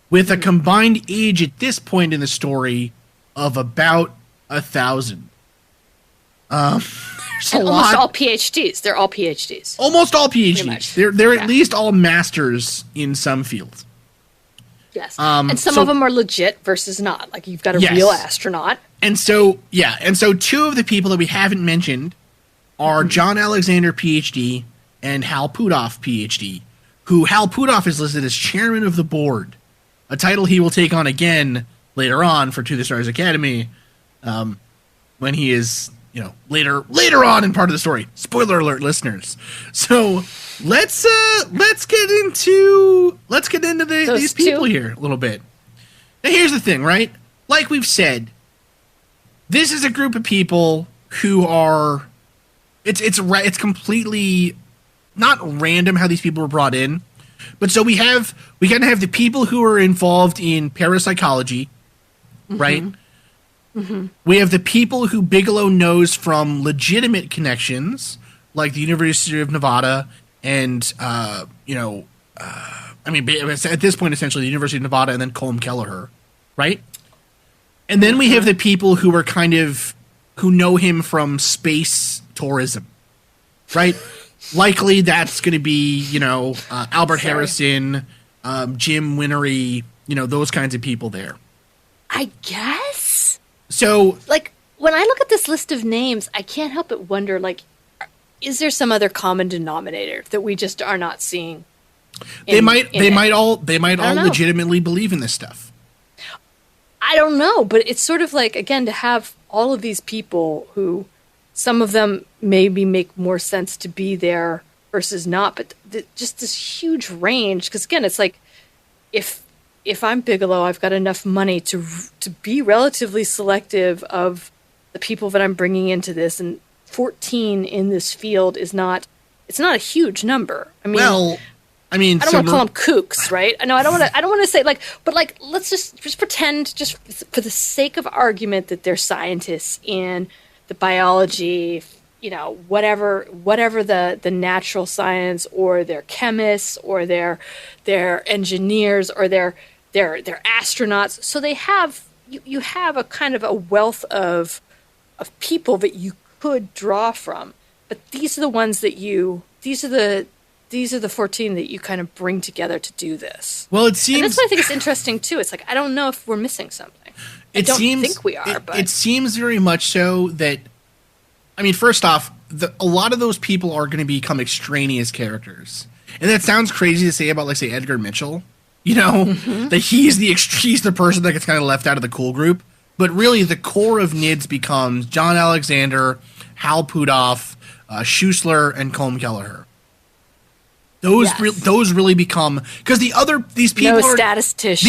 with a combined age at this point in the story of about 1,000. Almost all PhDs. They're all PhDs. Almost all PhDs. They're at least all masters in some field. Yes. And some of them are legit versus not. Like, you've got a real astronaut. And so two of the people that we haven't mentioned are John Alexander, PhD, and Hal Puthoff, PhD, who Hal Puthoff is listed as chairman of the board, a title he will take on again later on for To the Stars Academy, when he is, you know, later on in part of the story. Spoiler alert, listeners. So let's get into these people here a little bit. Now here's the thing, right? Like we've said, this is a group of people who are it's completely not random how these people were brought in, but so we kind of have the people who are involved in parapsychology, right? Mm-hmm. We have the people who Bigelow knows from legitimate connections, like the University of Nevada, and at this point, essentially the University of Nevada, and then Colm Kelleher, right? And then we have the people who are who know him from space tourism, right? Likely that's going to be, you know, Albert Harrison, Jim Winery, you know, those kinds of people there. I guess. So, like, when I look at this list of names, I can't help but wonder, like, is there some other common denominator that we just are not seeing? They might all know. legitimately believe in this stuff. I don't know, but it's sort of like, again, to have all of these people who, some of them maybe make more sense to be there versus not, but just this huge range. Because again, it's like, if I'm Bigelow, I've got enough money to be relatively selective of the people that I'm bringing into this, and 14 in this field it's not a huge number. I mean, I don't want to call them kooks, right? No, I don't want to say but let's just pretend, just for the sake of argument, that they're scientists in the biology, whatever the natural science, or they're chemists, or they're engineers, or they're astronauts. So they have you have a kind of a wealth of people that you could draw from. But these are the ones that these are the 14 that you kind of bring together to do this. Well, it seems... And that's why I think it's interesting, too. It's like, I don't know if we're missing something. I don't think we are, but... It seems very much so that... I mean, first off, a lot of those people are going to become extraneous characters. And that sounds crazy to say about, like, say, Edgar Mitchell. That he's the person that gets kind of left out of the cool group. But really, the core of NIDS becomes John Alexander, Hal Puthoff, Schuessler, and Colm Kelleher. Those really become, because these people no statistician.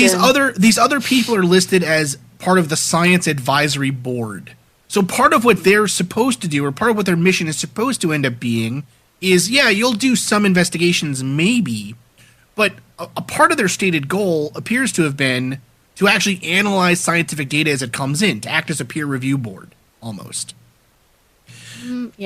These other people are listed as part of the science advisory board. So part of what they're supposed to do, or part of what their mission is supposed to end up being, is you'll do some investigations maybe, but a part of their stated goal appears to have been to actually analyze scientific data as it comes in, to act as a peer review board almost.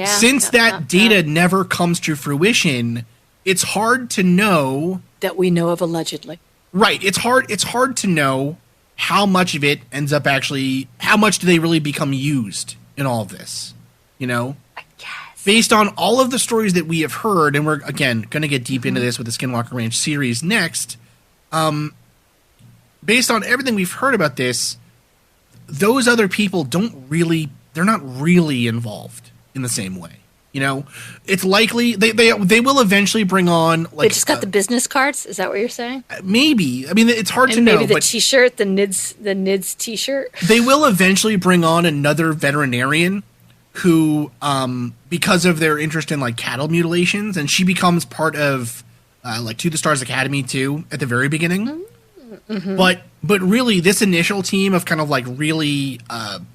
Since that data never comes to fruition, it's hard to know that we know of allegedly. Right. It's hard to know how much of it ends up actually, how much do they really become used in all of this? I guess. Based on all of the stories that we have heard, and we're, again, going to get deep into this with the Skinwalker Ranch series next, based on everything we've heard about this, those other people they're not really involved in the same way. It's likely they will eventually bring on. They just got the business cards. Is that what you're saying? Maybe. I mean, it's hard to know. Maybe the T-shirt, the NIDS T-shirt. They will eventually bring on another veterinarian who, because of their interest in cattle mutilations, and she becomes part of To the Stars Academy too at the very beginning. Mm-hmm. But really, this initial team of kind of really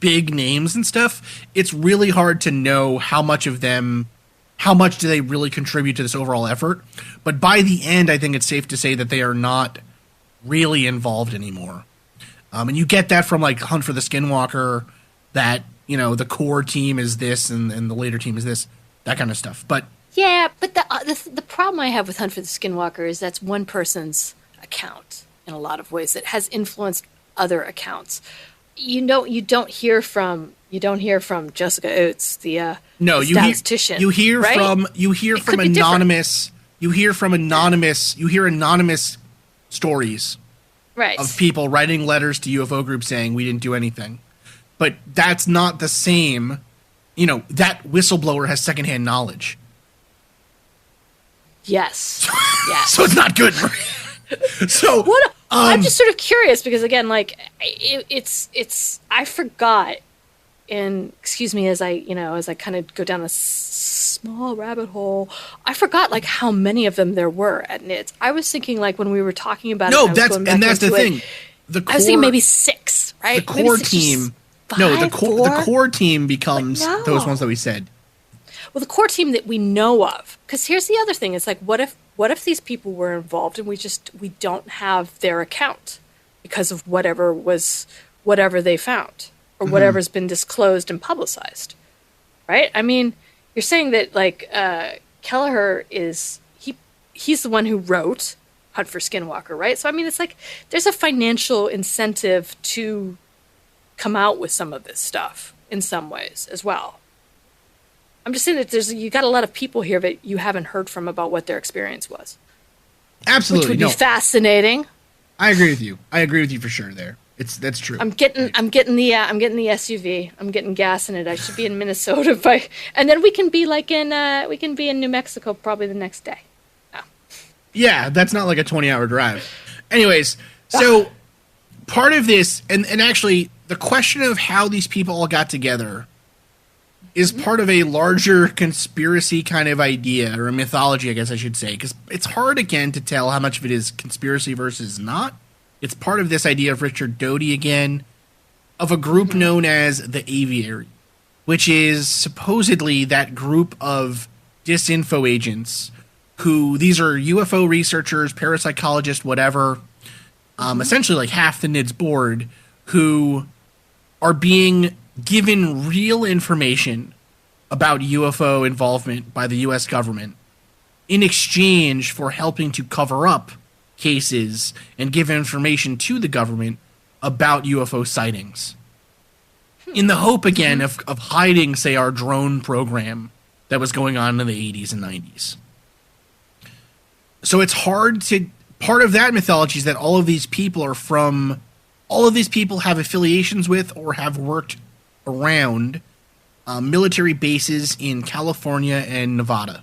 big names and stuff, it's really hard to know how much do they really contribute to this overall effort. But by the end, I think it's safe to say that they are not really involved anymore. And you get that from Hunt for the Skinwalker, that the core team is this and the later team is this, that kind of stuff. But yeah, but the problem I have with Hunt for the Skinwalker is that's one person's account. In a lot of ways, that has influenced other accounts. You don't hear from Jessica Oates, the statistician. You hear anonymous stories, right, of people writing letters to UFO groups saying we didn't do anything. But that's not the same. That whistleblower has secondhand knowledge. Yes. So it's not good. So I'm just sort of curious because again, it's I forgot, and excuse me as I kind of go down a small rabbit hole, I forgot how many of them there were at NIDS. I was thinking when we were talking about that's the thing. I was thinking maybe 6, right? The core team. The core team becomes those ones that we said. Well, the core team that we know of, because here's the other thing: it's what if these people were involved and we don't have their account because of whatever they found or whatever's been disclosed and publicized, right? I mean, you're saying that Kelleher he's the one who wrote Hunt for Skinwalker, right? So I mean, it's there's a financial incentive to come out with some of this stuff in some ways as well. I'm just saying that you got a lot of people here that you haven't heard from about what their experience was. Absolutely, which would be fascinating. I agree with you. for sure. That's true. I'm getting the SUV. I'm getting gas in it. I should be in Minnesota and then we can be in New Mexico probably the next day. Oh. Yeah, that's not like a 20-hour drive. Anyways, so part of this, and actually the question of how these people all got together is part of a larger conspiracy kind of idea, or a mythology, I guess I should say, because it's hard, again, to tell how much of it is conspiracy versus not. It's part of this idea of Richard Doty, again, of a group known as the Aviary, which is supposedly that group of disinfo agents who, these are UFO researchers, parapsychologists, whatever, essentially like half the NIDS board, who are being given real information about UFO involvement by the U.S. government in exchange for helping to cover up cases and give information to the government about UFO sightings. In the hope, again, of hiding, say, our drone program that was going on in the 80s and 90s. So it's hard to... Part of that mythology is that all of these people have affiliations with or have worked around military bases in California and Nevada.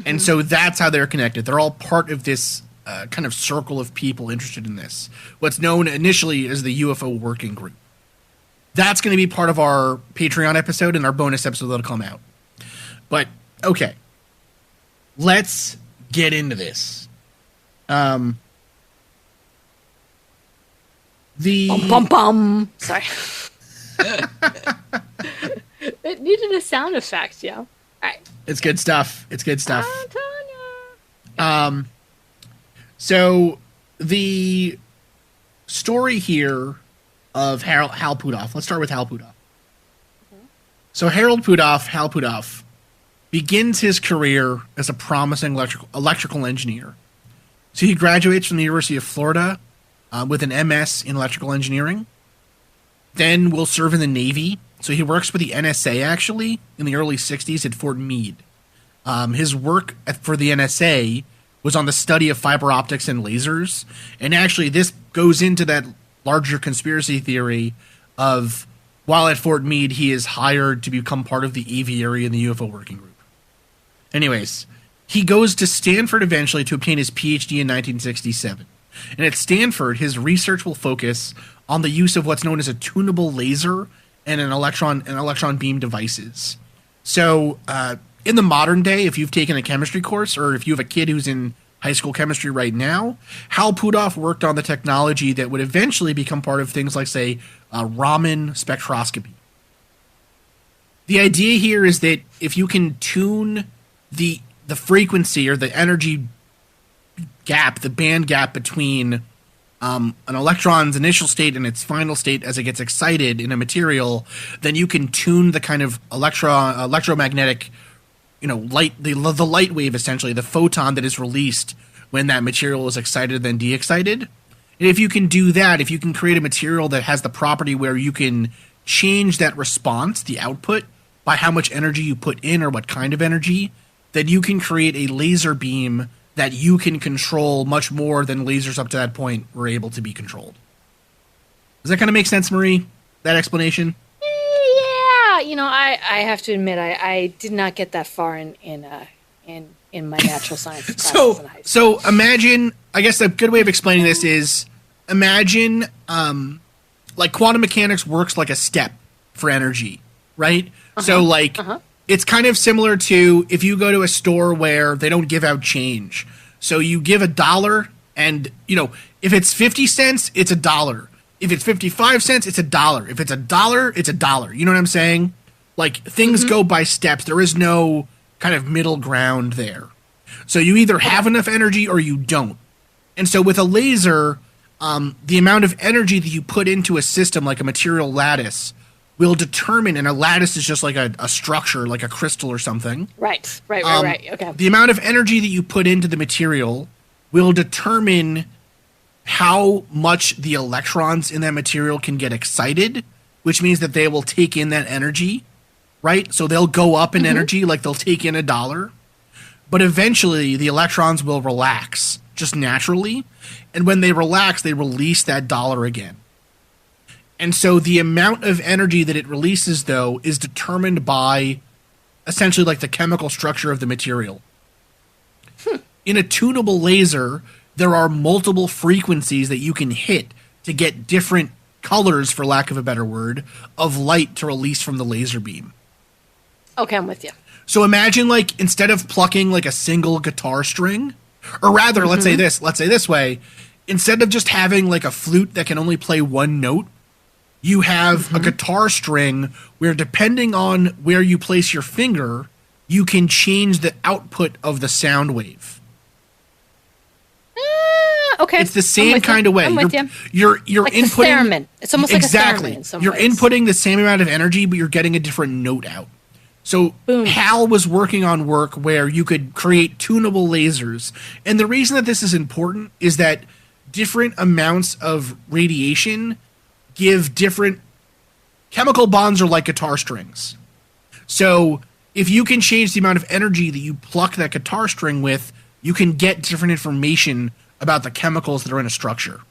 And so that's how they're connected. They're all part of this kind of circle of people interested in this. What's known initially as the UFO Working Group. That's going to be part of our Patreon episode and our bonus episode that'll come out. But, okay. Let's get into this. Bum, bum, bum. Sorry. It needed a sound effect, yeah. All right. It's good stuff. So the story here of Hal Puthoff. Let's start with Hal Puthoff. So Hal Puthoff, begins his career as a promising electrical engineer. So he graduates from the University of Florida with an MS in electrical engineering. Then will serve in the Navy. So he works with the NSA, actually, in the early 60s at Fort Meade. His work for the NSA was on the study of fiber optics and lasers. And actually, this goes into that larger conspiracy theory of, while at Fort Meade, he is hired to become part of the Aviary and the UFO Working Group. Anyways, he goes to Stanford eventually to obtain his PhD in 1967. And at Stanford, his research will focus on the use of what's known as a tunable laser and an electron beam devices. So, in the modern day, if you've taken a chemistry course, or if you have a kid who's in high school chemistry right now, Hal Puthoff worked on the technology that would eventually become part of things like, say, Raman spectroscopy. The idea here is that if you can tune the frequency or the energy gap, the band gap between an electron's initial state and its final state as it gets excited in a material, then you can tune the kind of electromagnetic, light, the light wave, essentially, the photon that is released when that material is excited then de-excited. And if you can do that, if you can create a material that has the property where you can change that response, the output, by how much energy you put in or what kind of energy, then you can create a laser beam that you can control much more than lasers up to that point were able to be controlled. Does that kind of make sense, Marie? That explanation? Yeah, I have to admit, I did not get that far in my natural science classes in high school. So imagine, I guess a good way of explaining this is, imagine like quantum mechanics works like a step for energy, right? It's kind of similar to if you go to a store where they don't give out change. So you give $1 and, if it's 50 cents, it's $1. If it's 55 cents, it's $1. If it's $1, it's $1. You know what I'm saying? Like, things go by steps. There is no kind of middle ground there. So you either have enough energy or you don't. And so with a laser, the amount of energy that you put into a system like a material lattice will determine, and a lattice is just like a structure, like a crystal or something. Right. Okay. The amount of energy that you put into the material will determine how much the electrons in that material can get excited, which means that they will take in that energy, right? So they'll go up in energy, like they'll take in $1. But eventually, the electrons will relax, just naturally. And when they relax, they release that $1 again. And so the amount of energy that it releases, though, is determined by essentially like the chemical structure of the material. in a tunable laser, there are multiple frequencies that you can hit to get different colors, for lack of a better word, of light to release from the laser beam. Okay, I'm with you. So imagine, like, instead of plucking like a single guitar string, or rather, let's say this way, instead of just having like a flute that can only play one note, you have a guitar string where, depending on where you place your finger, you can change the output of the sound wave. Okay. It's the same kind of way. I'm with you. You're like inputting. The theremin. It's almost exactly. like a theremin in some You're ways. inputting the same amount of energy, but you're getting a different note out. So Boom. Hal was working on work where you could create tunable lasers. And the reason that this is important is that different amounts of radiation give different chemical bonds, are like guitar strings. So if you can change the amount of energy that you pluck that guitar string with, you can get different information about the chemicals that are in a structure.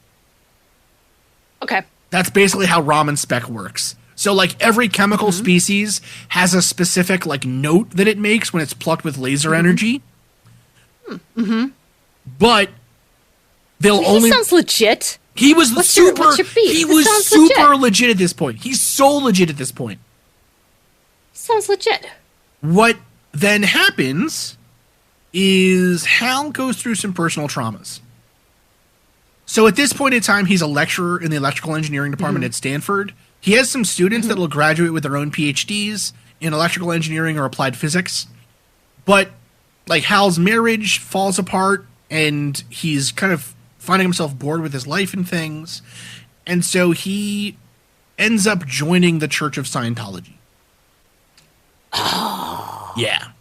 Okay. That's basically how Raman spec works. So, like, every chemical species has a specific, like, note that it makes when it's plucked with laser energy. But they'll only... He sounds legit. He was What's super... your beat? He It was sounds super legit at this point. He's so legit at this point. Sounds legit. What then happens is Hal goes through some personal traumas. So at this point in time, he's a lecturer in the electrical engineering department at Stanford. He has some students that will graduate with their own PhDs in electrical engineering or applied physics. But, like, Hal's marriage falls apart, and he's kind of finding himself bored with his life and things. And so he ends up joining the Church of Scientology. Oh. Yeah.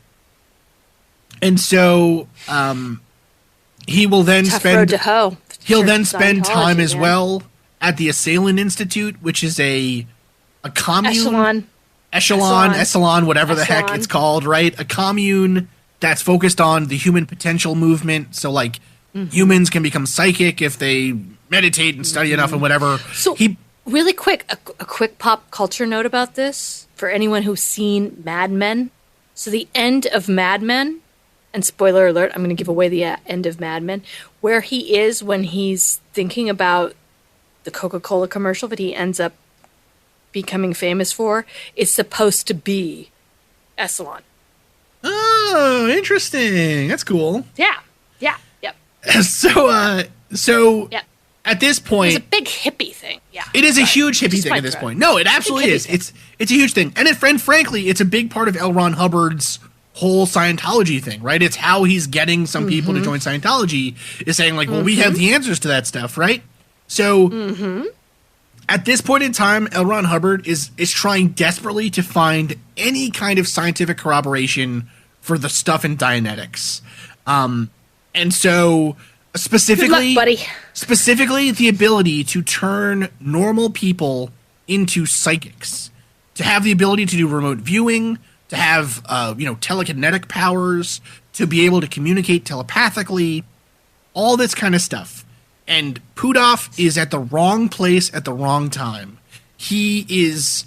And so he will then Tough road to hoe. He'll Church then of spend time Scientology, as man. well at the Assailant Institute, which is a commune. Echelon, whatever the heck it's called, right? A commune that's focused on the human potential movement. So, like, humans can become psychic if they meditate and study enough and whatever. So, really quick, a quick pop culture note about this for anyone who's seen Mad Men. So the end of Mad Men, and spoiler alert, I'm going to give away the end of Mad Men, where he is when he's thinking about the Coca-Cola commercial that he ends up becoming famous for, is supposed to be Echelon. Oh, interesting. That's cool. Yeah. So at this point, it's a big hippie thing. Yeah, it is a huge hippie thing at this point. No, it absolutely is. It's a huge thing, and frankly, it's a big part of L. Ron Hubbard's whole Scientology thing, right? It's how he's getting some people to join Scientology, is saying, like, well, we have the answers to that stuff, right? So at this point in time, L. Ron Hubbard is trying desperately to find any kind of scientific corroboration for the stuff in Dianetics. And so specifically, good luck, buddy. Specifically the ability to turn normal people into psychics, to have the ability to do remote viewing, to have telekinetic powers, to be able to communicate telepathically, all this kind of stuff. And Pudov is at the wrong place at the wrong time. He is,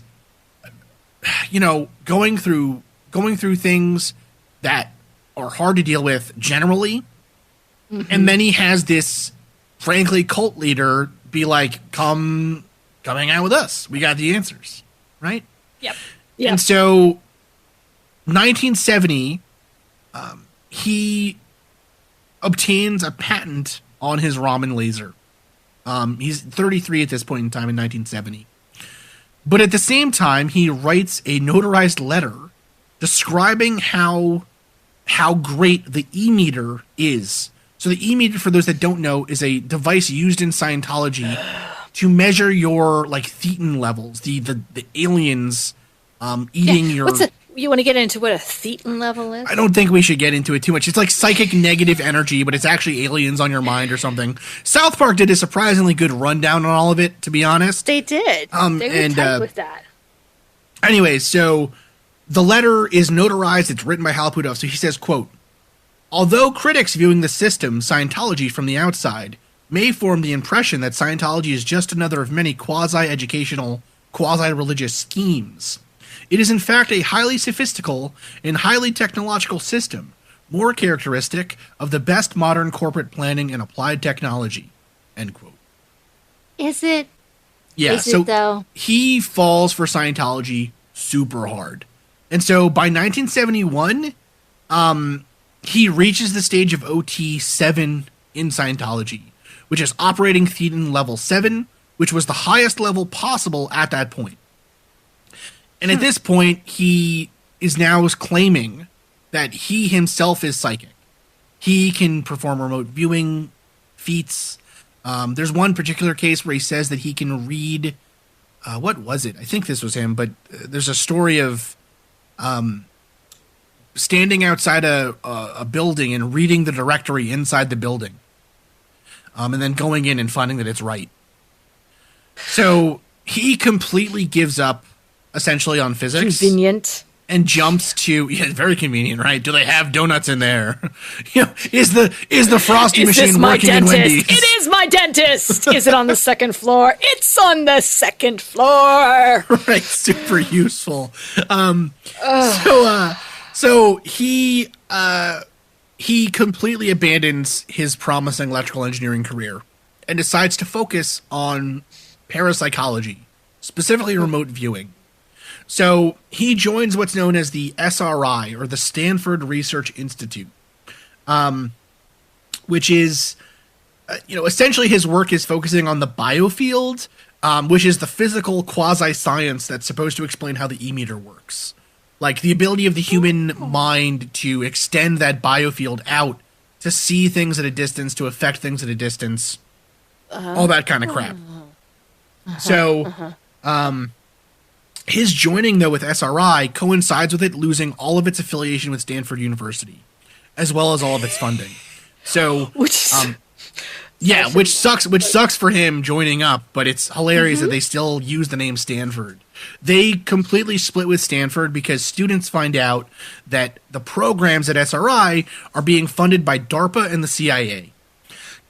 going through things that are hard to deal with generally. And then he has this, frankly, cult leader be like, come hang out with us. We got the answers, right? Yep. And so 1970, he obtains a patent on his Raman laser. He's 33 at this point in time in 1970. But at the same time, he writes a notarized letter describing how great the E-meter is. So the E-meter, for those that don't know, is a device used in Scientology to measure your, like, thetan levels, the aliens eating your... You want to get into what a thetan level is? I don't think we should get into it too much. It's like psychic negative energy, but it's actually aliens on your mind or something. South Park did a surprisingly good rundown on all of it, to be honest. They did. They were tight with that. Anyway, so the letter is notarized. It's written by Hal Pudov. So he says, quote, "Although critics viewing the system, Scientology, from the outside may form the impression that Scientology is just another of many quasi-educational, quasi-religious schemes, it is in fact a highly sophistical and highly technological system more characteristic of the best modern corporate planning and applied technology, end quote. Is it? Yeah, Is so it, though? he falls for Scientology super hard. And so by 1971, he reaches the stage of OT 7 in Scientology, which is operating thetan level 7, which was the highest level possible at that point. And at this point, he is now claiming that he himself is psychic. He can perform remote viewing feats. There's one particular case where he says that he can read, what was it? I think this was him, but there's a story of standing outside a building and reading the directory inside the building, and then going in and finding that it's right. So he completely gives up, essentially, on physics. Convenient. And jumps to, yeah, very convenient, right? Do they have donuts in there? Is the frosty machine working in Wendy's? It is my dentist. Is it on the second floor? It's on the second floor. Right, super useful. So he completely abandons his promising electrical engineering career and decides to focus on parapsychology, specifically remote viewing. So he joins what's known as the SRI, or the Stanford Research Institute, which is, essentially his work is focusing on the biofield, which is the physical quasi-science that's supposed to explain how the e-meter works. Like the ability of the human mind to extend that biofield out to see things at a distance, to affect things at a distance, all that kind of crap. His joining, though, with SRI coincides with it losing all of its affiliation with Stanford University, as well as all of its funding. So, which sucks for him joining up, but it's hilarious that they still use the name Stanford. They completely split with Stanford because students find out that the programs at SRI are being funded by DARPA and the CIA.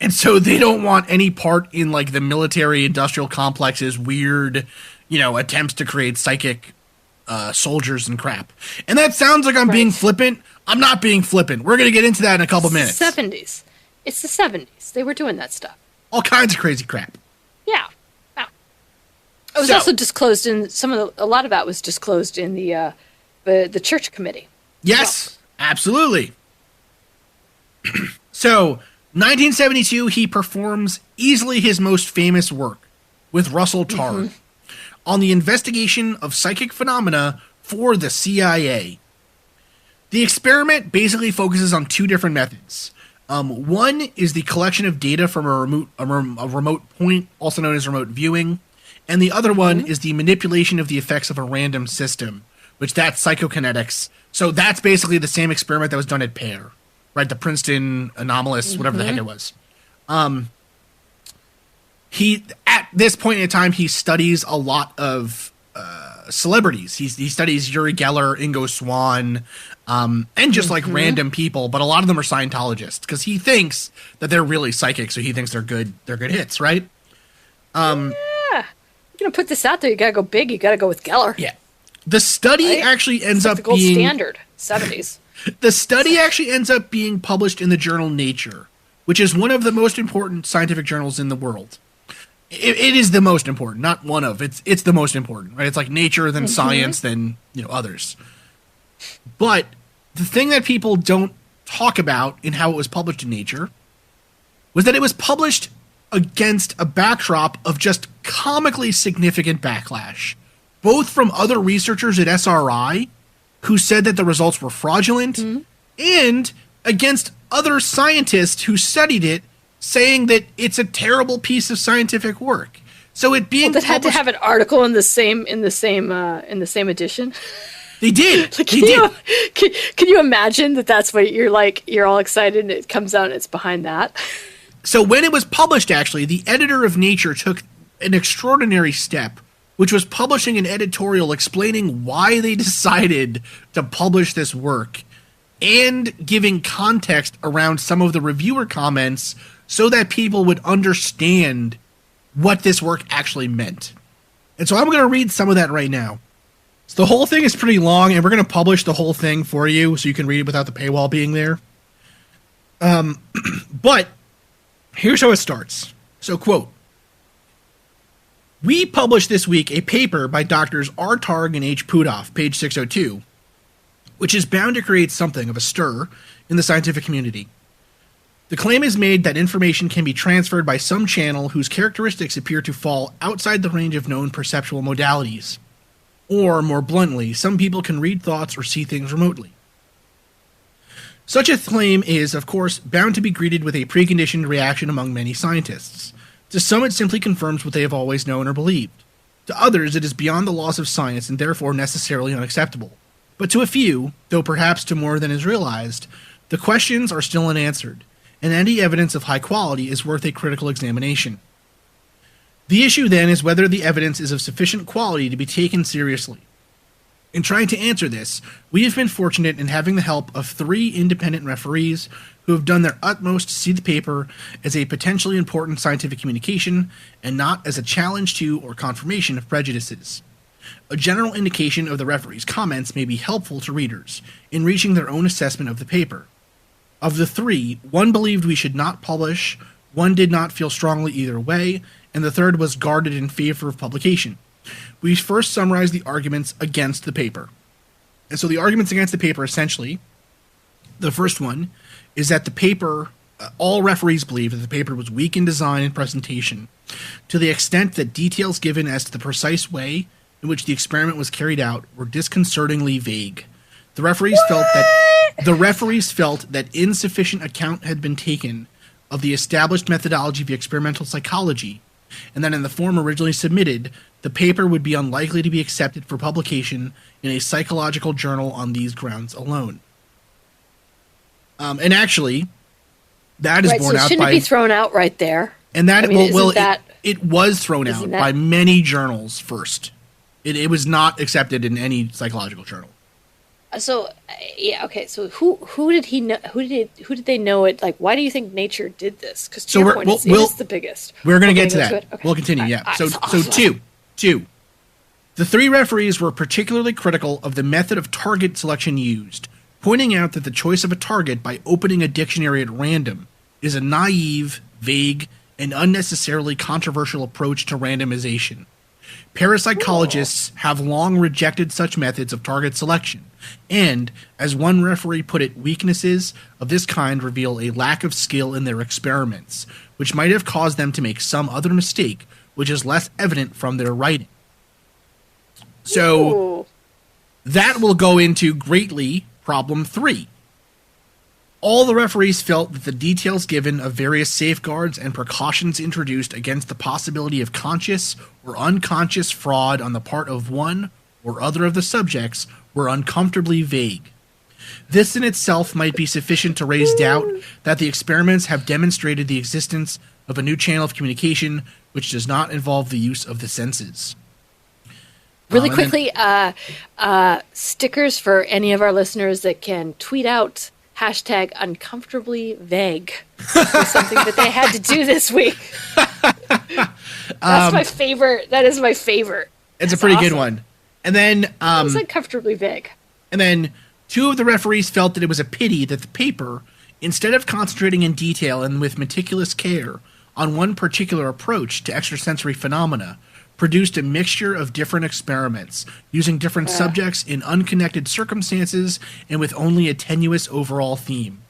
And so they don't want any part in, like, the military-industrial complex's weird, attempts to create psychic soldiers and crap. And that sounds like I'm being flippant. I'm not being flippant. We're going to get into that in a couple minutes. It's the 70s. They were doing that stuff. All kinds of crazy crap. Yeah. Wow. It was also disclosed in a lot of that was disclosed in the church committee. Yes, absolutely. So, 1972, he performs easily his most famous work with Russell Tarr on the investigation of psychic phenomena for the CIA. The experiment basically focuses on two different methods. One is the collection of data from a remote point, also known as remote viewing, and the other one is the manipulation of the effects of a random system, which that's psychokinetics. So that's basically the same experiment that was done at Pear, right? The Princeton anomalous, whatever the heck it was. He, at this point in time, he studies a lot of celebrities. He studies Uri Geller, Ingo Swann, and just like random people, but a lot of them are Scientologists because he thinks that they're really psychic, so he thinks they're good hits, right? Yeah. You're gonna put this out there, you gotta go big, you gotta go with Geller. Yeah. The study actually ends up the gold being standard, 70s. The study actually ends up being published in the journal Nature, which is one of the most important scientific journals in the world. It is the most important, not one of. It's the most important, right? It's like Nature, then Science, then others. But the thing that people don't talk about in how it was published in Nature was that it was published against a backdrop of just comically significant backlash, both from other researchers at SRI who said that the results were fraudulent, and against other scientists who studied it, saying that it's a terrible piece of scientific work. So it being that had to have an article in the same edition. They did. Like, can you imagine that's what you're all excited and it comes out and it's behind that? So when it was published, actually, the editor of Nature took an extraordinary step, which was publishing an editorial explaining why they decided to publish this work and giving context around some of the reviewer comments so that people would understand what this work actually meant. And so I'm going to read some of that right now. So the whole thing is pretty long, and we're going to publish the whole thing for you so you can read it without the paywall being there. But here's how it starts. So, quote, "We published this week a paper by Drs. R. Targ and H. Pudoff, page 602, which is bound to create something of a stir in the scientific community. The claim is made that information can be transferred by some channel whose characteristics appear to fall outside the range of known perceptual modalities. Or, more bluntly, some people can read thoughts or see things remotely. Such a claim is, of course, bound to be greeted with a preconditioned reaction among many scientists. To some, it simply confirms what they have always known or believed. To others, it is beyond the laws of science and therefore necessarily unacceptable. But to a few, though perhaps to more than is realized, the questions are still unanswered, and any evidence of high quality is worth a critical examination. The issue then is whether the evidence is of sufficient quality to be taken seriously. In trying to answer this, we have been fortunate in having the help of 3 independent referees who have done their utmost to see the paper as a potentially important scientific communication and not as a challenge to or confirmation of prejudices. A general indication of the referees' comments may be helpful to readers in reaching their own assessment of the paper. Of the 3, one believed we should not publish, one did not feel strongly either way, and the third was guarded in favor of publication. We first summarize the arguments against the paper. And so the arguments against the paper, essentially, the first one is that the paper, all referees believe that the paper was weak in design and presentation, to the extent that details given as to the precise way in which the experiment was carried out were disconcertingly vague. The referees felt that insufficient account had been taken of the established methodology of experimental psychology, and that in the form originally submitted, the paper would be unlikely to be accepted for publication in a psychological journal on these grounds alone. And actually, that is borne out by... shouldn't it be thrown out right there? And that, I mean, it was thrown out by many journals first. It was not accepted in any psychological journal. So, yeah, okay. So, who did he know? Who did they know it? Like, why do you think Nature did this? Because to your point, it is the biggest. We're going to get to that. Okay. We'll continue. Yeah. So two. The 3 referees were particularly critical of the method of target selection used, pointing out that the choice of a target by opening a dictionary at random is a naive, vague, and unnecessarily controversial approach to randomization. Parapsychologists have long rejected such methods of target selection, and, as one referee put it, weaknesses of this kind reveal a lack of skill in their experiments, which might have caused them to make some other mistake, which is less evident from their writing. So, that will go into greatly problem 3. All the referees felt that the details given of various safeguards and precautions introduced against the possibility of conscious or unconscious fraud on the part of one or other of the subjects were uncomfortably vague. This in itself might be sufficient to raise doubt that the experiments have demonstrated the existence of a new channel of communication which does not involve the use of the senses. Really quickly, stickers for any of our listeners that can tweet out hashtag uncomfortably vague was something that they had to do this week. That's my favorite. That is my favorite. It's a pretty good one. And then it's uncomfortably vague. And then 2 of the referees felt that it was a pity that the paper, instead of concentrating in detail and with meticulous care on one particular approach to extrasensory phenomena, produced a mixture of different experiments, using different subjects in unconnected circumstances and with only a tenuous overall theme.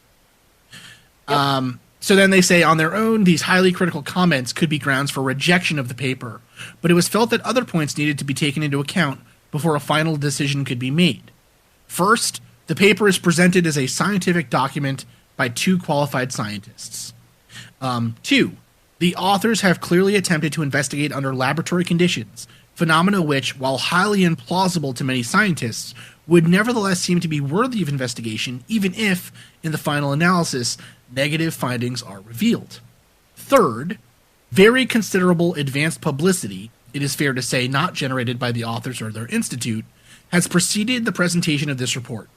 Yep. So then they say, on their own, these highly critical comments could be grounds for rejection of the paper, but it was felt that other points needed to be taken into account before a final decision could be made. First, the paper is presented as a scientific document by 2 qualified scientists. 2, the authors have clearly attempted to investigate under laboratory conditions, phenomena which, while highly implausible to many scientists, would nevertheless seem to be worthy of investigation, even if, in the final analysis, negative findings are revealed. Third, very considerable advanced publicity, it is fair to say not generated by the authors or their institute, has preceded the presentation of this report.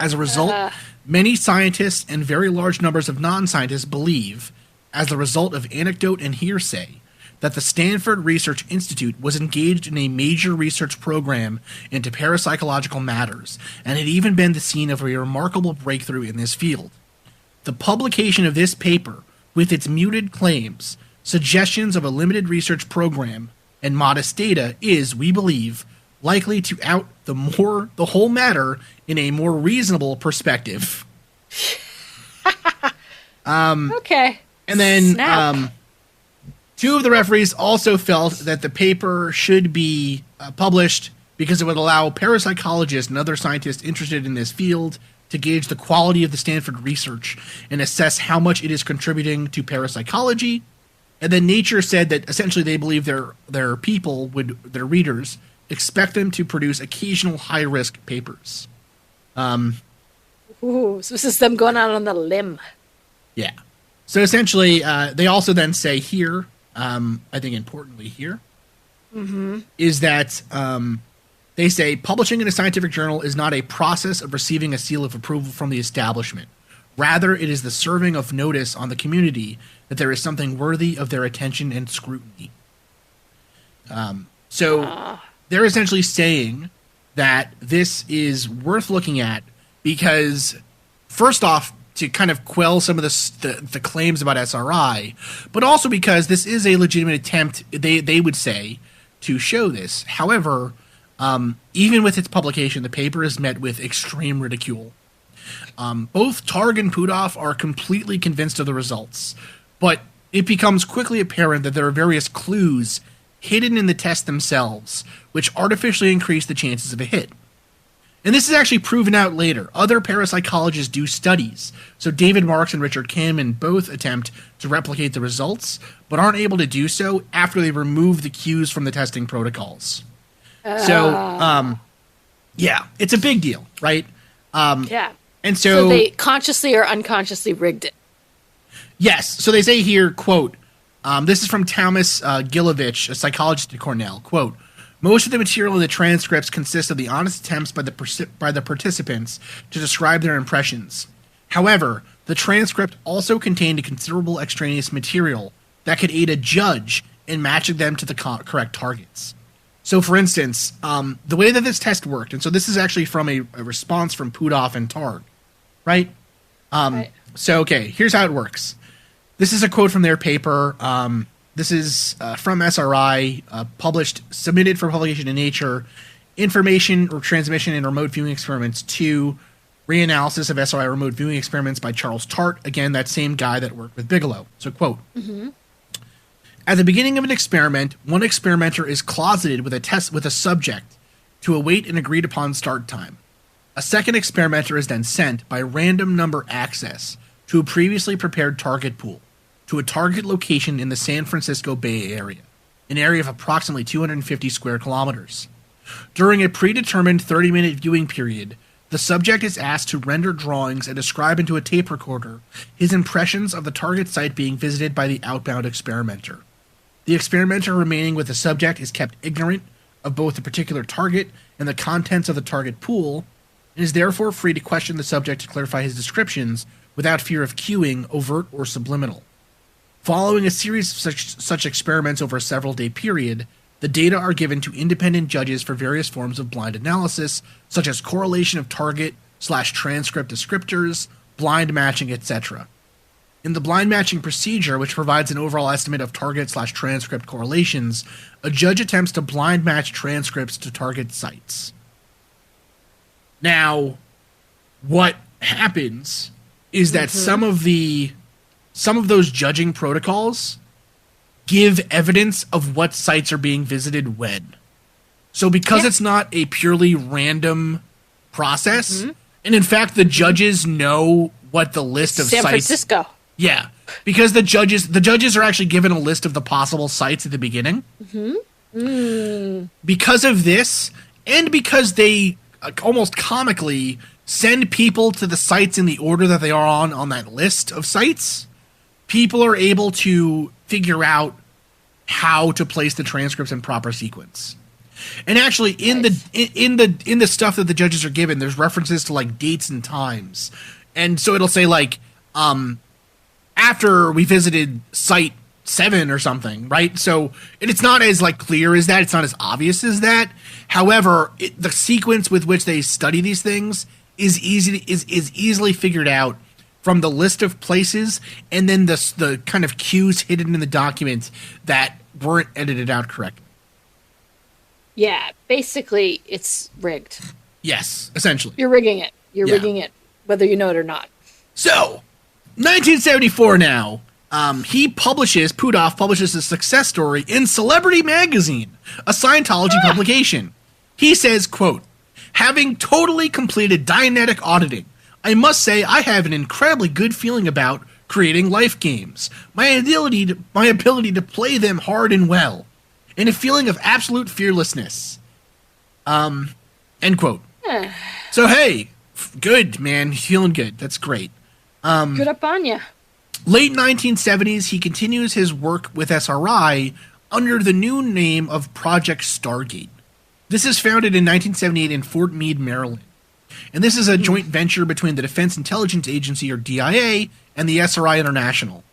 As a result, many scientists and very large numbers of non-scientists believe, as the result of anecdote and hearsay, that the Stanford Research Institute was engaged in a major research program into parapsychological matters and had even been the scene of a remarkable breakthrough in this field. The publication of this paper, with its muted claims, suggestions of a limited research program, and modest data, is, we believe, likely to out the whole matter in a more reasonable perspective. Okay. And then two of the referees also felt that the paper should be published because it would allow parapsychologists and other scientists interested in this field to gauge the quality of the Stanford research and assess how much it is contributing to parapsychology. And then Nature said that essentially they believe their people their readers expect them to produce occasional high-risk papers. Ooh, so this is them going out on the limb. Yeah. So essentially, they also then say here, I think importantly here, is that they say publishing in a scientific journal is not a process of receiving a seal of approval from the establishment. Rather, it is the serving of notice on the community that there is something worthy of their attention and scrutiny. So they're essentially saying that this is worth looking at because, first off, to kind of quell some of the claims about SRI, but also because this is a legitimate attempt, they would say, to show this. However, even with its publication, the paper is met with extreme ridicule. Both Targ and Puthoff are completely convinced of the results, but it becomes quickly apparent that there are various clues hidden in the tests themselves, which artificially increase the chances of a hit. And this is actually proven out later. Other parapsychologists do studies. So David Marks and Richard Kahneman both attempt to replicate the results, but aren't able to do so after they remove the cues from the testing protocols. So, yeah, it's a big deal, right? Yeah. And so they consciously or unconsciously rigged it. Yes. So they say here, quote, this is from Thomas Gilovich, a psychologist at Cornell, quote, most of the material in the transcripts consists of the honest attempts by the participants to describe their impressions. However, the transcript also contained a considerable extraneous material that could aid a judge in matching them to the correct targets. So, for instance, the way that this test worked, and so this is actually from a response from Puthoff and Targ, right? Right. So, okay, here's how it works. This is a quote from their paper. This is from SRI, submitted for publication in Nature, Information or Transmission in Remote Viewing Experiments 2, Reanalysis of SRI Remote Viewing Experiments by Charles Tart, again, that same guy that worked with Bigelow. So, quote, at the beginning of an experiment, one experimenter is closeted with a subject to await an agreed-upon start time. A second experimenter is then sent by random number access to a previously prepared target pool to a target location in the San Francisco Bay Area, an area of approximately 250 square kilometers. During a predetermined 30-minute viewing period, the subject is asked to render drawings and describe into a tape recorder his impressions of the target site being visited by the outbound experimenter. The experimenter remaining with the subject is kept ignorant of both the particular target and the contents of the target pool, and is therefore free to question the subject to clarify his descriptions without fear of cueing, overt or subliminal. Following a series of such experiments over a several-day period, the data are given to independent judges for various forms of blind analysis, such as correlation of target/transcript descriptors, blind matching, etc. In the blind matching procedure, which provides an overall estimate of target/transcript correlations, a judge attempts to blind match transcripts to target sites. Now, what happens is that some of those judging protocols give evidence of what sites are being visited when. So because it's not a purely random process, and in fact the judges know what the list of San sites... Francisco. Yeah, because the judges are actually given a list of the possible sites at the beginning. Because of this, and because they almost comically send people to the sites in the order that they are on that list of sites, people are able to figure out how to place the transcripts in proper sequence. And actually, in the stuff that the judges are given, there's references to like dates and times, and so it'll say like, after we visited site 7 or something, right? So it's not as like clear as that. It's not as obvious as that. However, the sequence with which they study these things is easily figured out from the list of places and then the kind of cues hidden in the document that weren't edited out correctly. Yeah, basically, it's rigged. Yes, essentially. You're rigging it. You're rigging it, whether you know it or not. So, 1974 now. Pudov publishes a success story in Celebrity Magazine, a Scientology publication. He says, quote, "Having totally completed Dianetic auditing, I must say I have an incredibly good feeling about creating life games, my ability to play them hard and well, and a feeling of absolute fearlessness." End quote. So, hey, good, man. He's feeling good. That's great. Good up on ya. Late 1970s, he continues his work with SRI under the new name of Project Stargate. This is founded in 1978 in Fort Meade, Maryland. And this is a joint venture between the Defense Intelligence Agency, or DIA, and the SRI International.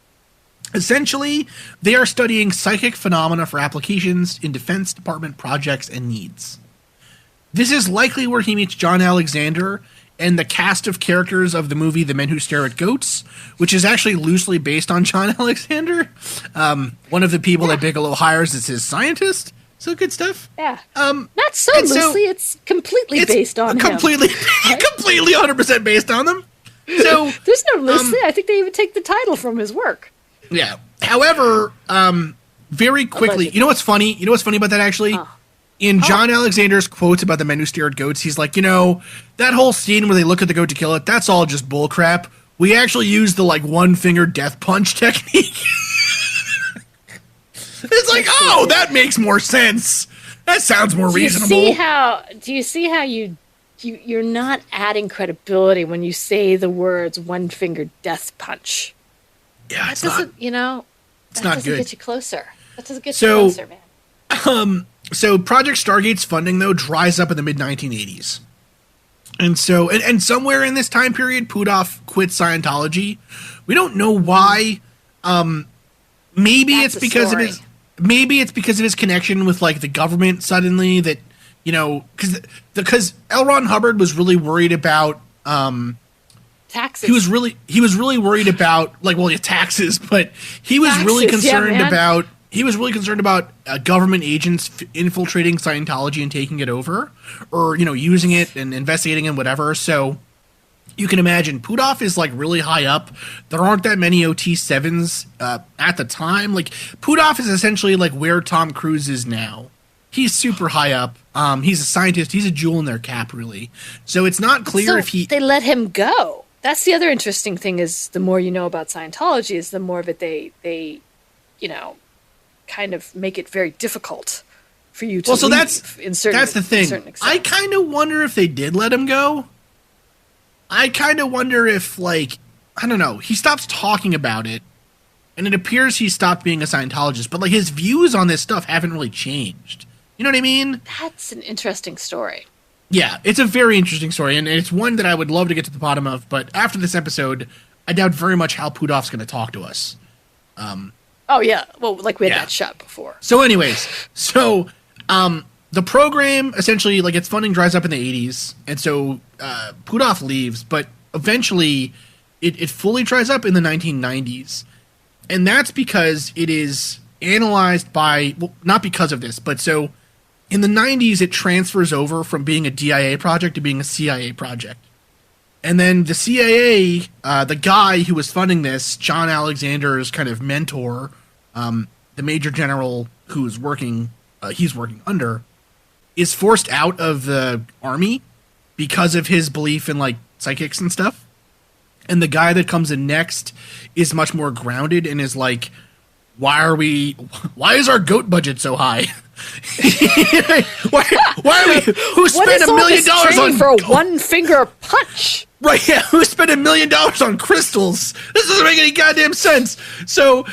Essentially, they are studying psychic phenomena for applications in Defense Department projects and needs. This is likely where he meets John Alexander and the cast of characters of the movie The Men Who Stare at Goats, which is actually loosely based on John Alexander. One of the people that Bigelow hires is his scientist. So good stuff. Yeah. Not so loosely. It's completely based on him. Completely 100% based on them. So there's no loosely. I think they even take the title from his work. Yeah. However, very quickly, Allegedly. you know what's funny? You know what's funny about that, actually? In John Alexander's quotes about the Men Who Stare at Goats, he's like, that whole scene where they look at the goat to kill it, that's all just bullcrap. We actually use the, one-finger death punch technique. It's like, that makes more sense. That sounds more reasonable. Do you see how you're not adding credibility when you say the words one-finger death punch? Yeah, it's not. It's not good. That doesn't get you closer. That doesn't get you closer, man. So Project Stargate's funding, though, dries up in the mid-1980s. And so, and somewhere in this time period, Pudov quit Scientology. We don't know why. Maybe it's because of his connection with, the government suddenly that, because L. Ron Hubbard was really worried about, taxes. He was really worried about, taxes, but he was really concerned about... He was really concerned about government agents infiltrating Scientology and taking it over, or, using it and investigating it and whatever. So you can imagine Pudov is really high up. There aren't that many OT7s at the time. Pudov is essentially where Tom Cruise is now. He's super high up. He's a scientist. He's a jewel in their cap, really. So it's not clear if they let him go. That's the other interesting thing is the more you know about Scientology is the more of it they kind of make it very difficult for you to leave that's the thing. I kind of wonder if they did let him go. I kind of wonder if, I don't know, he stops talking about it, and it appears he stopped being a Scientologist, but, his views on this stuff haven't really changed. You know what I mean? That's an interesting story. Yeah, it's a very interesting story, and it's one that I would love to get to the bottom of, but after this episode, I doubt very much how Pudov's going to talk to us. Oh, yeah. Well, we had that shot before. So anyways, the program, essentially, its funding dries up in the 80s, and so Pudov leaves, but eventually it fully dries up in the 1990s. And that's because it is analyzed by, well, not because of this, but so in the 90s it transfers over from being a DIA project to being a CIA project. And then the CIA, the guy who was funding this, John Alexander's kind of mentor, the major general who's he's working under, is forced out of the army because of his belief in psychics and stuff. And the guy that comes in next is much more grounded and is like, why is our goat budget so high? why are we, who spent $1 million on for a one-finger punch? Right, yeah, who spent $1 million on crystals? This doesn't make any goddamn sense. So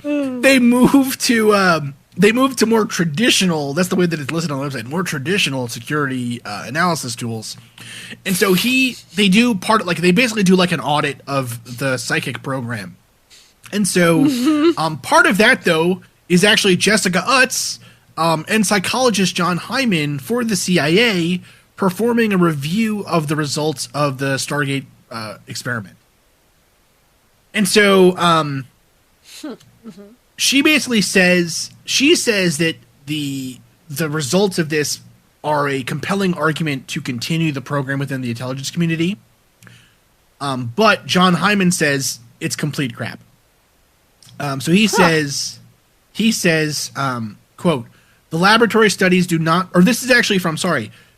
they move to more traditional, that's the way that it's listed on the website, more traditional security analysis tools. And so they basically do an audit of the psychic program. And so part of that, though, is actually Jessica Utz and psychologist John Hyman for the CIA performing a review of the results of the Stargate experiment. And so she basically says that the results of this are a compelling argument to continue the program within the intelligence community. But John Hyman says it's complete crap. So he says, quote, the laboratory studies do not, or this is actually from,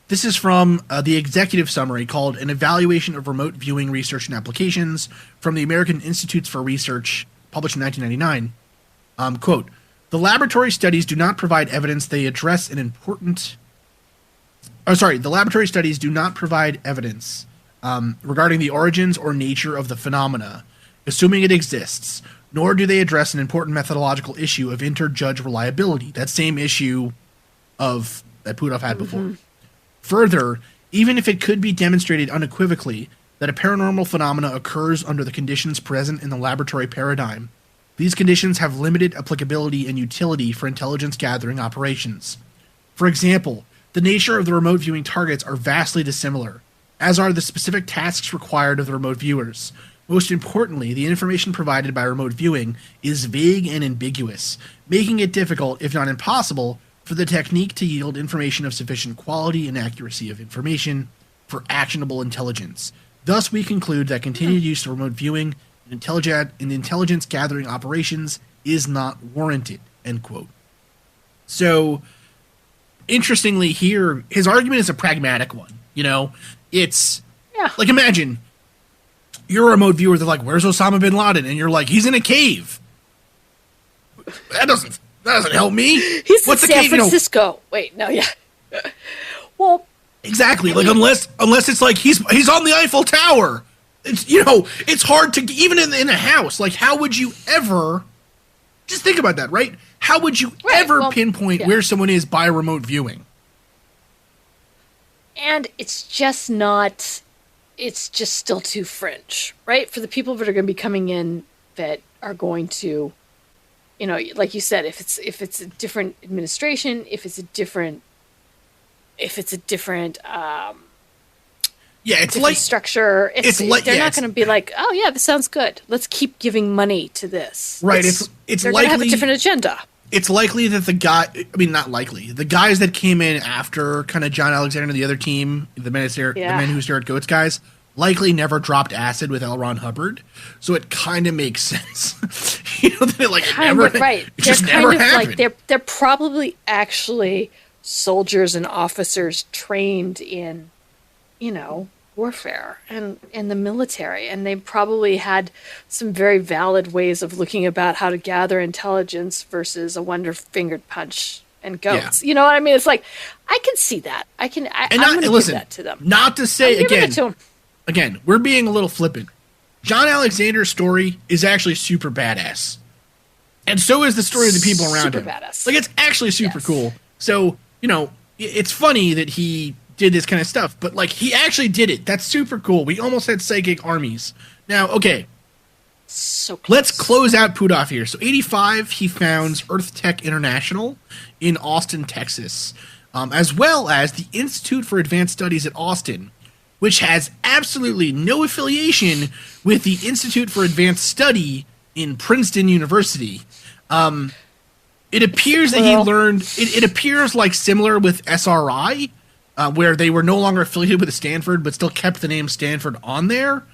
this is from the executive summary called An Evaluation of Remote Viewing Research and Applications from the American Institutes for Research, published in 1999. Quote, the laboratory studies do not provide evidence they address an important, the laboratory studies do not provide evidence regarding the origins or nature of the phenomena, assuming it exists, nor do they address an important methodological issue of interjudge reliability, that same issue that Puthoff had before. Further, even if it could be demonstrated unequivocally that a paranormal phenomena occurs under the conditions present in the laboratory paradigm, these conditions have limited applicability and utility for intelligence gathering operations. For example, the nature of the remote viewing targets are vastly dissimilar, as are the specific tasks required of the remote viewers. Most importantly, the information provided by remote viewing is vague and ambiguous, making it difficult, if not impossible, for the technique to yield information of sufficient quality and accuracy of information for actionable intelligence. Thus, we conclude that continued use of remote viewing in intelligence gathering operations is not warranted, end quote. So, interestingly here, his argument is a pragmatic one. It's, like, imagine you're a remote viewer, they're like, where's Osama bin Laden? And you're like, he's in a cave. That doesn't help me. He's in San Francisco. Wait, no, yeah. Well, exactly. Like, unless it's like he's on the Eiffel Tower. It's, it's hard to, even in a house, like, how would you ever, just think about that, right? How would you ever pinpoint where someone is by remote viewing? And it's just still too fringe, right? For the people that are going to be coming in that are going to, like you said, if it's a different administration, if it's a different structure, they're not going to be like, oh yeah, this sounds good, let's keep giving money to this. Right. They're going to have a different agenda. It's likely that the guys that came in after kind of John Alexander and the other team, the men who stare at goats guys, likely never dropped acid with L. Ron Hubbard. So it kind of makes sense. It just never happened. Like they're probably actually soldiers and officers trained in, warfare and the military, and they probably had some very valid ways of looking about how to gather intelligence versus a wonder-fingered punch and goats. Yeah. You know what I mean? It's like, I can see that. I'm going to give that to them. Not to say, again, we're being a little flippant. John Alexander's story is actually super badass. And so is the story of the people around him. Super badass. Like, it's actually super cool. So, it's funny that he did this kind of stuff, but like, he actually did it. That's super cool. We almost had psychic armies. Now, okay, so close. Let's close out Puthoff here. So 85, he founds Earth Tech International in Austin, Texas, as well as the Institute for Advanced Studies at Austin, which has absolutely no affiliation with the Institute for Advanced Study in Princeton University. It appears that he learned, it appears like similar with SRI, where they were no longer affiliated with Stanford, but still kept the name Stanford on there.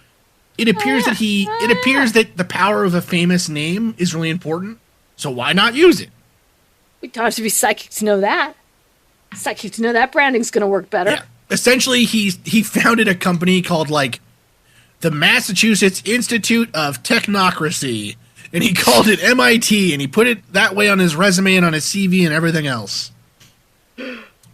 It appears that it appears that the power of a famous name is really important, so why not use it? We don't have to be psychic to know that. Psychic to know that branding's going to work better. Yeah. Essentially, he founded a company called, like, the Massachusetts Institute of Technocracy, and he called it MIT, and he put it that way on his resume and on his CV and everything else.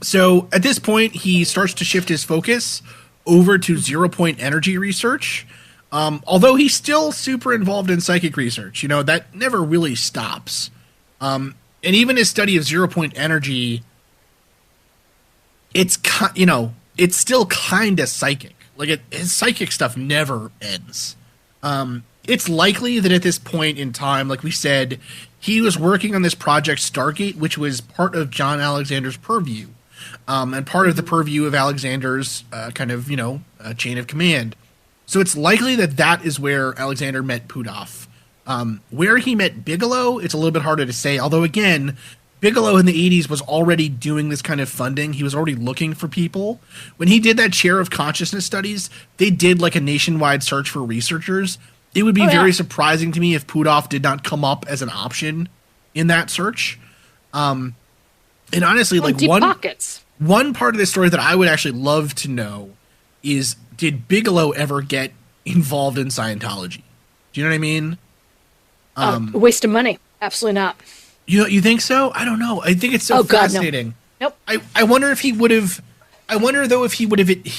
So at this point, he starts to shift his focus over to zero-point energy research, although he's still super involved in psychic research. That never really stops. And even his study of zero-point energy, it's still kind of psychic. Like, his psychic stuff never ends. It's likely that at this point in time, like we said, he was working on this Project Stargate, which was part of John Alexander's purview, and part of the purview of Alexander's chain of command. So it's likely that that is where Alexander met Puthoff. Where he met Bigelow, it's a little bit harder to say, although again, Bigelow in the 80s was already doing this kind of funding. He was already looking for people. When he did that Chair of Consciousness studies, they did like a nationwide search for researchers. It would be very surprising to me if Puthoff did not come up as an option in that search. And honestly, like one part of this story that I would actually love to know is, did Bigelow ever get involved in Scientology? Do you know what I mean? A waste of money. Absolutely not. You think so? I don't know. I think it's so fascinating. God, no. Nope. I wonder if he would have. I wonder though if he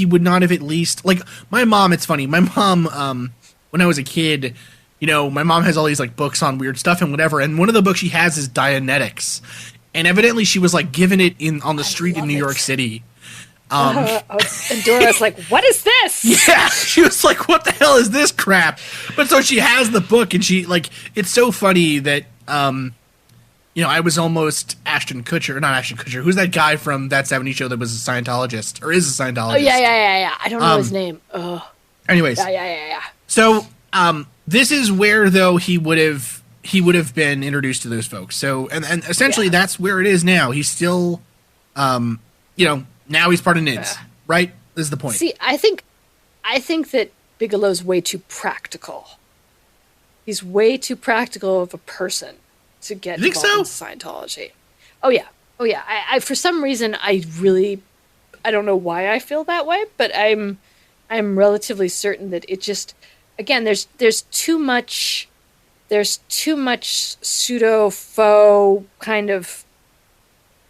would not have at least, like, my mom. It's funny. My mom. When I was a kid, my mom has all these like books on weird stuff and whatever. And one of the books she has is Dianetics, and evidently she was like given it on the street in New York City. And Dora's like, "What is this?" Yeah, she was like, "What the hell is this crap?" But so she has the book, and she like, it's so funny that I was almost Ashton Kutcher, not Ashton Kutcher. Who's that guy from That 70s Show that was a Scientologist or is a Scientologist? Oh yeah. I don't know his name. Ugh. Anyways, yeah. So this is where though he would have been introduced to those folks. So and essentially that's where it is now. He's still, now he's part of NIDS, right? This is the point. See, I think that Bigelow's way too practical. He's way too practical of a person to get involved in Scientology. Oh yeah. I for some reason I don't know why I feel that way, but I'm relatively certain that it just, again, there's too much pseudo faux kind of,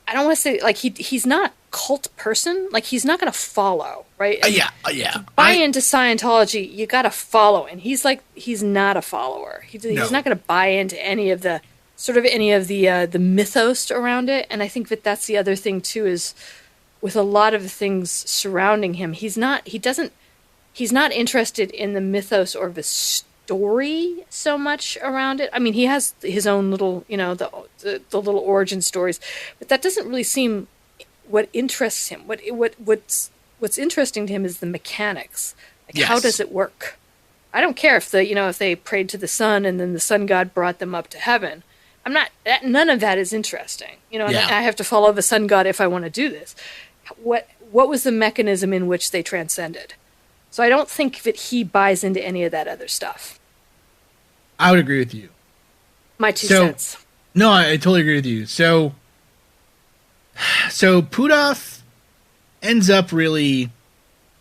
I don't want to say, like, he's not a cult person, like he's not going to follow, right? Yeah. Buy into Scientology, you got to follow, and he's not a follower. He's not going to buy into any of the the mythos around it. And I think that that's the other thing too, is with a lot of the things surrounding him, he's not interested in the mythos or the story so much around it. I mean, he has his own little, the little origin stories, but that doesn't really seem what interests him. What's interesting to him is the mechanics. Like, how does it work? I don't care if they prayed to the sun and then the sun god brought them up to heaven. None of that is interesting. And I have to follow the sun god if I want to do this. What was the mechanism in which they transcended? So I don't think that he buys into any of that other stuff. I would agree with you. My 2 cents. No, I totally agree with you. So Puthoff ends up really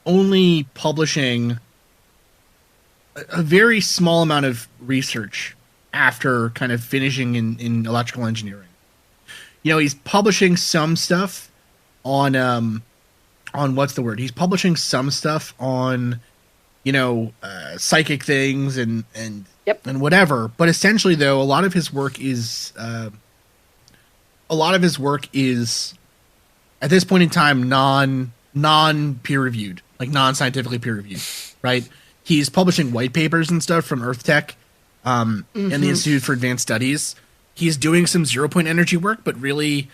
only publishing a very small amount of research after kind of finishing in electrical engineering. He's publishing some stuff on what's the word? He's publishing some stuff on, psychic things and whatever. But essentially, though, a lot of his work is at this point in time non peer reviewed, like non-scientifically peer reviewed, right? He's publishing white papers and stuff from Earth Tech and the Institute for Advanced Studies. He's doing some 0-point energy work, but really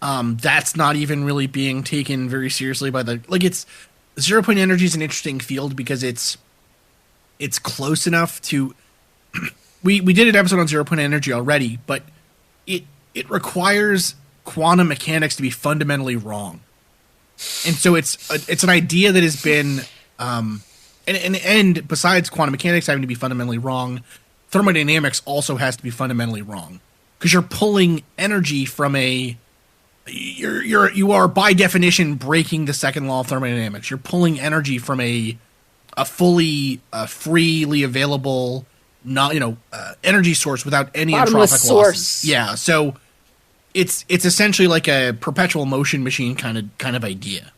that's not even really being taken very seriously by it's 0-point energy is an interesting field because it's close enough to we did an episode on 0-point energy already, but it requires quantum mechanics to be fundamentally wrong. And so it's an idea that has been and besides quantum mechanics having to be fundamentally wrong, thermodynamics also has to be fundamentally wrong, because you're pulling energy from you are by definition breaking the second law of thermodynamics. You're pulling energy from a fully freely available energy source without any entropic losses. Yeah, so it's essentially like a perpetual motion machine kind of idea.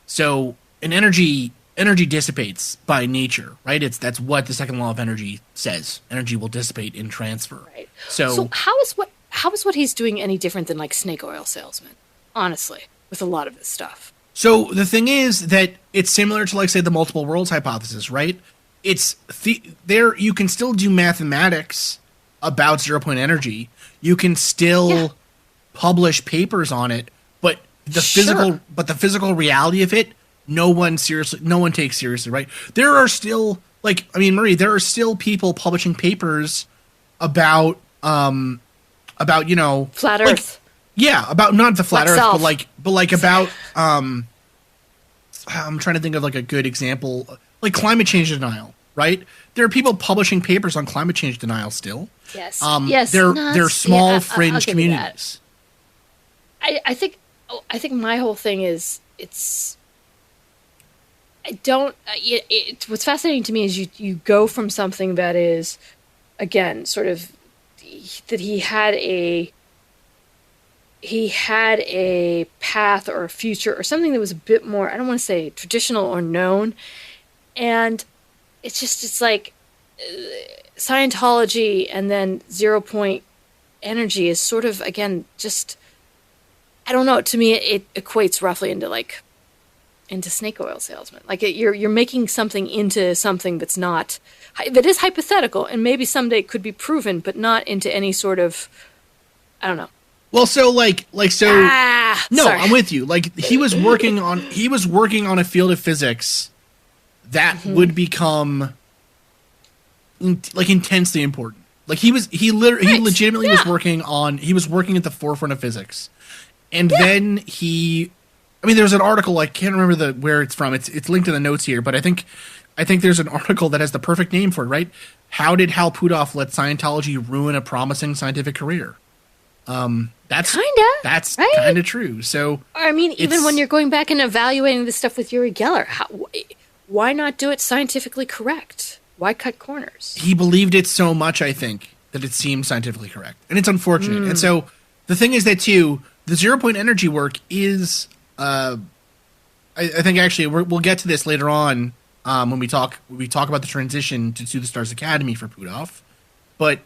So an energy dissipates by nature, right? That's what the second law of energy says. Energy will dissipate in transfer. Right. So how is what he's doing any different than like snake oil salesman? Honestly, with a lot of this stuff. So the thing is that it's similar to, like, say, the multiple worlds hypothesis, right? there you can still do mathematics about 0-point energy. You can still publish papers on it, but the physical reality of it, no one takes seriously, right? There are still Marie, there are still people publishing papers about flat Earth. About not the flat Earth, self. but about I'm trying to think of like a good example, like climate change denial, right? There are people publishing papers on climate change denial still. Yes. They're small fringe communities. I think my whole thing is what's fascinating to me is you go from something that is, again, sort of that he had a path or a future or something that was a bit more, I don't want to say traditional or known, and it's like Scientology and then 0-point energy is sort of, again, just, I don't know, to me it equates roughly into snake oil salesman. Like you're making something into something that is hypothetical and maybe someday could be proven, but not into any sort of, I don't know. Well, sorry. I'm with you. Like he was working on a field of physics that would become like intensely important. Like he legitimately was working at the forefront of physics. And then there's an article, I can't remember where it's from. It's linked in the notes here, but I think there's an article that has the perfect name for it, right? How did Hal Puthoff let Scientology ruin a promising scientific career? That's kind of true. So I mean, even when you're going back and evaluating this stuff with Uri Geller, why not do it scientifically correct? Why cut corners? He believed it so much, I think, that it seemed scientifically correct, and it's unfortunate. And so the thing is that too, the 0-point energy work is. I think actually we'll get to this later on when we talk about the transition to the Stars Academy for Puthoff. But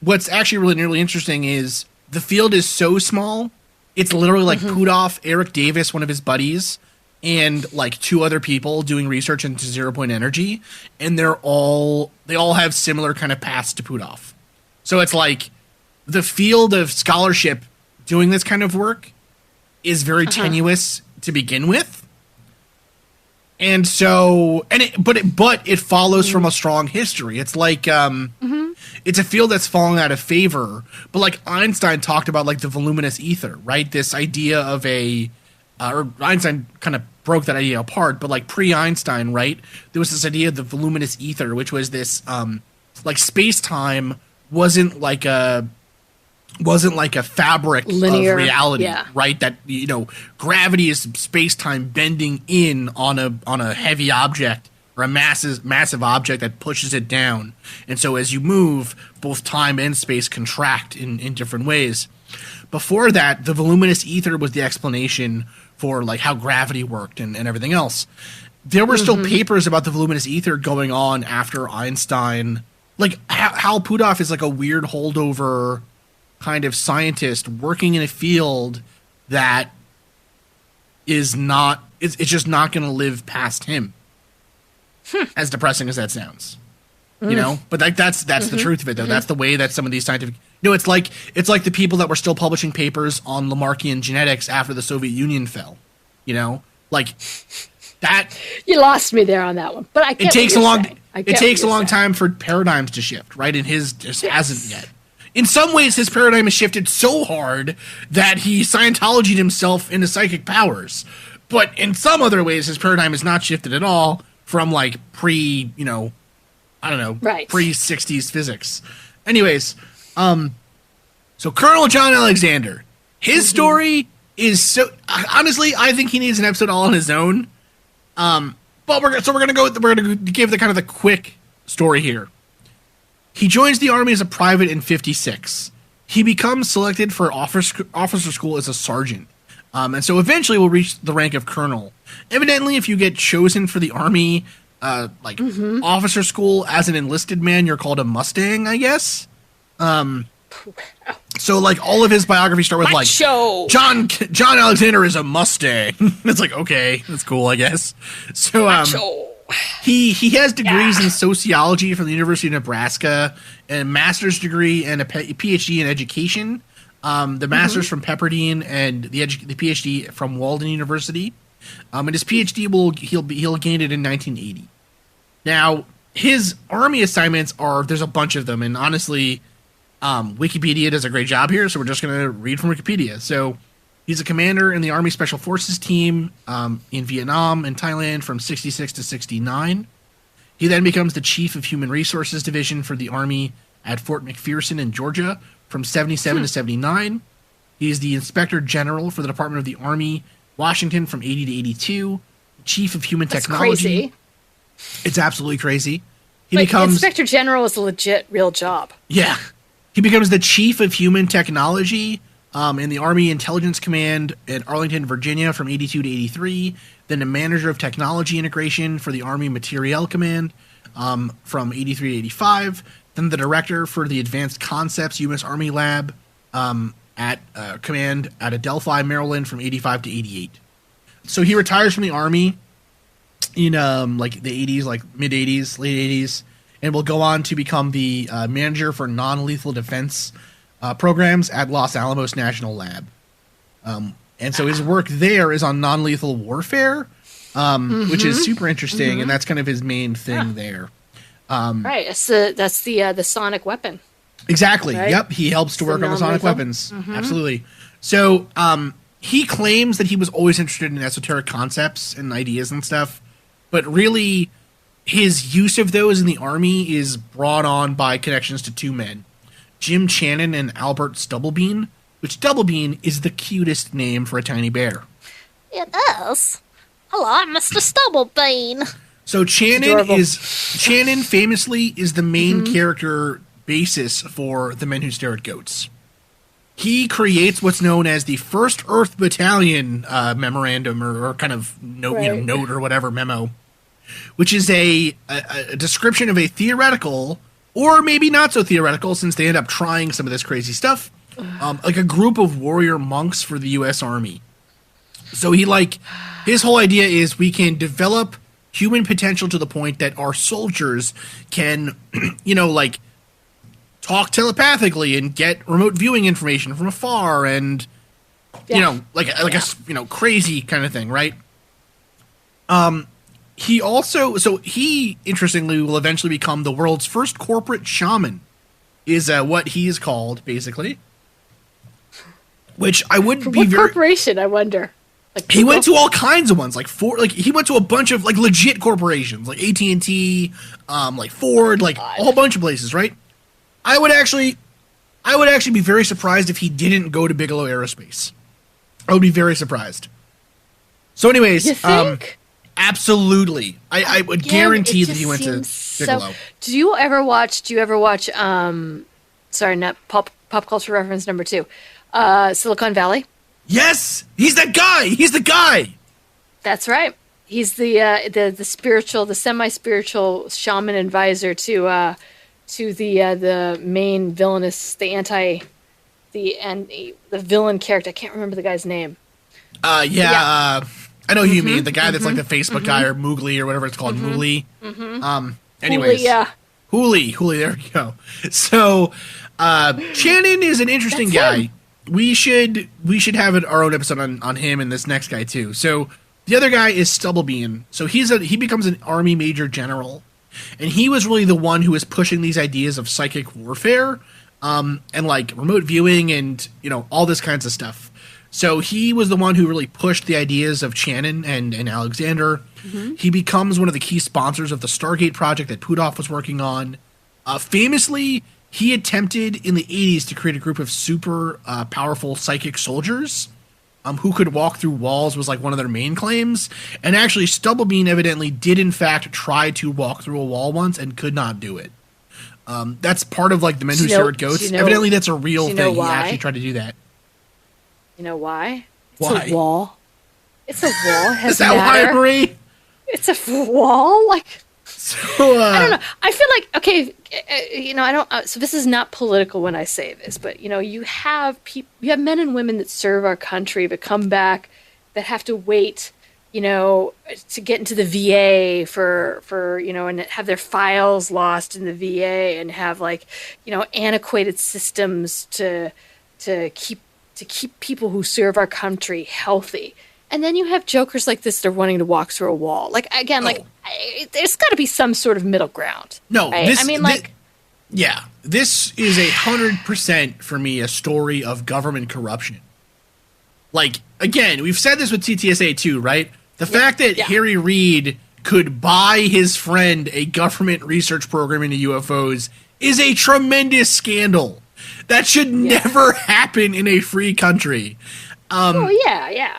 what's actually really interesting is the field is so small. It's literally like Puthoff, Eric Davis, one of his buddies, and like 2 other people doing research into 0-point energy, and they all have similar kind of paths to Puthoff. So it's like the field of scholarship doing this kind of work is very tenuous to begin with. And so, but it follows from a strong history. It's like, it's a field that's fallen out of favor, but like Einstein talked about like the voluminous ether, right? This idea of or Einstein kind of broke that idea apart, but like pre-Einstein, right? There was this idea of the voluminous ether, which was this, like space-time wasn't like a fabric linear, of reality, right? That, gravity is space-time bending in on a heavy object or a massive object that pushes it down. And so as you move, both time and space contract in different ways. Before that, the voluminous ether was the explanation for like how gravity worked and everything else. There were still papers about the voluminous ether going on after Einstein. Like Hal Puthoff is like a weird holdover kind of scientist working in a field that is not, it's just not going to live past him. As depressing as that sounds, but like that's the truth of it though. That's the way that some of these scientific, it's like the people that were still publishing papers on Lamarckian genetics after the Soviet Union fell, like that. You lost me there on that one, but it takes a long time for paradigms to shift, right? And his just hasn't yet. In some ways, his paradigm has shifted so hard that he Scientologied himself into psychic powers. But in some other ways, his paradigm has not shifted at all from like pre-60s physics. Anyways, so Colonel John Alexander, his story is so, honestly, I think he needs an episode all on his own. But we're gonna give the kind of the quick story here. He joins the Army as a private in 1956. He becomes selected for officer school as a sergeant. And so eventually will reach the rank of colonel. Evidently, if you get chosen for the Army, officer school as an enlisted man, you're called a Mustang, I guess. So like all of his biographies start with Macho. like John Alexander is a Mustang. It's like, okay, that's cool, I guess. So Macho. he has degrees in sociology from the University of Nebraska, and a master's degree and a PhD in education. The master's from Pepperdine and the PhD from Walden University. And his PhD he'll gain it in 1980. Now, his Army assignments there's a bunch of them, and honestly, Wikipedia does a great job here, so we're just going to read from Wikipedia. So, he's a commander in the Army Special Forces team in Vietnam and Thailand from 66 to 69. He then becomes the Chief of Human Resources Division for the Army at Fort McPherson in Georgia from 77 to 79. He's the Inspector General for the Department of the Army, Washington from 80 to 82. Chief of Human Technology. Crazy. It's absolutely crazy. Inspector General is a legit, real job. Yeah. He becomes the Chief of Human Technology in the Army Intelligence Command at Arlington, Virginia from 82 to 83. Then the Manager of Technology Integration for the Army Materiel Command from 83 to 85. Then the Director for the Advanced Concepts U.S. Army Lab at Command at Adelphi, Maryland from 85 to 88. So he retires from the Army in like the 80s, like mid-80s, late 80s, and will go on to become the manager for non-lethal defense programs at Los Alamos National Lab. And so his work there is on non-lethal warfare, which is super interesting, and that's kind of his main thing there. Right, that's the sonic weapon. Exactly. Right? Yep, he helps to work on the sonic weapons. Absolutely. So he claims that he was always interested in esoteric concepts and ideas and stuff, but really his use of those in the Army is brought on by connections to two men, Jim Channon and Albert Stubblebean, which Stubblebean is the cutest name for a tiny bear. It is. Hello, Mr. Stubblebean. So Channon famously is the main character basis for The Men Who Stare at Goats. He creates what's known as the First Earth Battalion memorandum or kind of note, note or whatever memo, which is a description of a theoretical, or maybe not so theoretical since they end up trying some of this crazy stuff, like a group of warrior monks for the U.S. Army. So his whole idea is we can develop human potential to the point that our soldiers can, talk telepathically and get remote viewing information from afar and, a crazy kind of thing, right? He interestingly will eventually become the world's first corporate shaman, is what he is called, basically. Which I wouldn't be what very... corporation, I wonder? Like he went to all kinds of ones, he went to a bunch of legit corporations, like AT&T, Ford, a whole bunch of places, right? I would actually be very surprised if he didn't go to Bigelow Aerospace. I would be very surprised. So, anyways, you think? Absolutely, I would guarantee that he went to Bigelow. Do you ever watch? Sorry, not pop culture reference number 2. Silicon Valley. Yes, he's that guy. He's the guy. That's right. He's the spiritual, the semi-spiritual shaman advisor to the main villainous, the villain character. I can't remember the guy's name. I know who you mean. The guy that's like the Facebook guy or Moogly or whatever it's called. Moogly. Anyways. Hooli, there we go. So, Channon is an interesting guy. We should have our own episode on him and this next guy too. So, the other guy is Stubblebean. So he becomes an Army Major General. And he was really the one who was pushing these ideas of psychic warfare, and remote viewing and, all this kinds of stuff. So he was the one who really pushed the ideas of Channon and Alexander. He becomes one of the key sponsors of the Stargate project that Puthoff was working on. Famously, he attempted in the 80s to create a group of super powerful psychic soldiers who could walk through walls was one of their main claims. And actually, Stubblebean evidently did in fact try to walk through a wall once and could not do it. That's part of the Men Who Stare at Goats. Evidently, that's a real thing. He actually tried to do that. You know why? Why? It's a wall. It's a wall. Is that why, Marie? It's a wall. So, I don't know. I feel okay. I don't. So this is not political when I say this, but you have men and women that serve our country that come back that have to wait to get into the VA for and have their files lost in the VA and have antiquated systems to keep people who serve our country healthy. And then you have jokers like this that are wanting to walk through a wall. There's got to be some sort of middle ground. No, right? this is 100% for me a story of government corruption. Again, we've said this with TTSA too, right? The fact that Harry Reid could buy his friend a government research program into UFOs is a tremendous scandal. That should never happen in a free country. Yeah.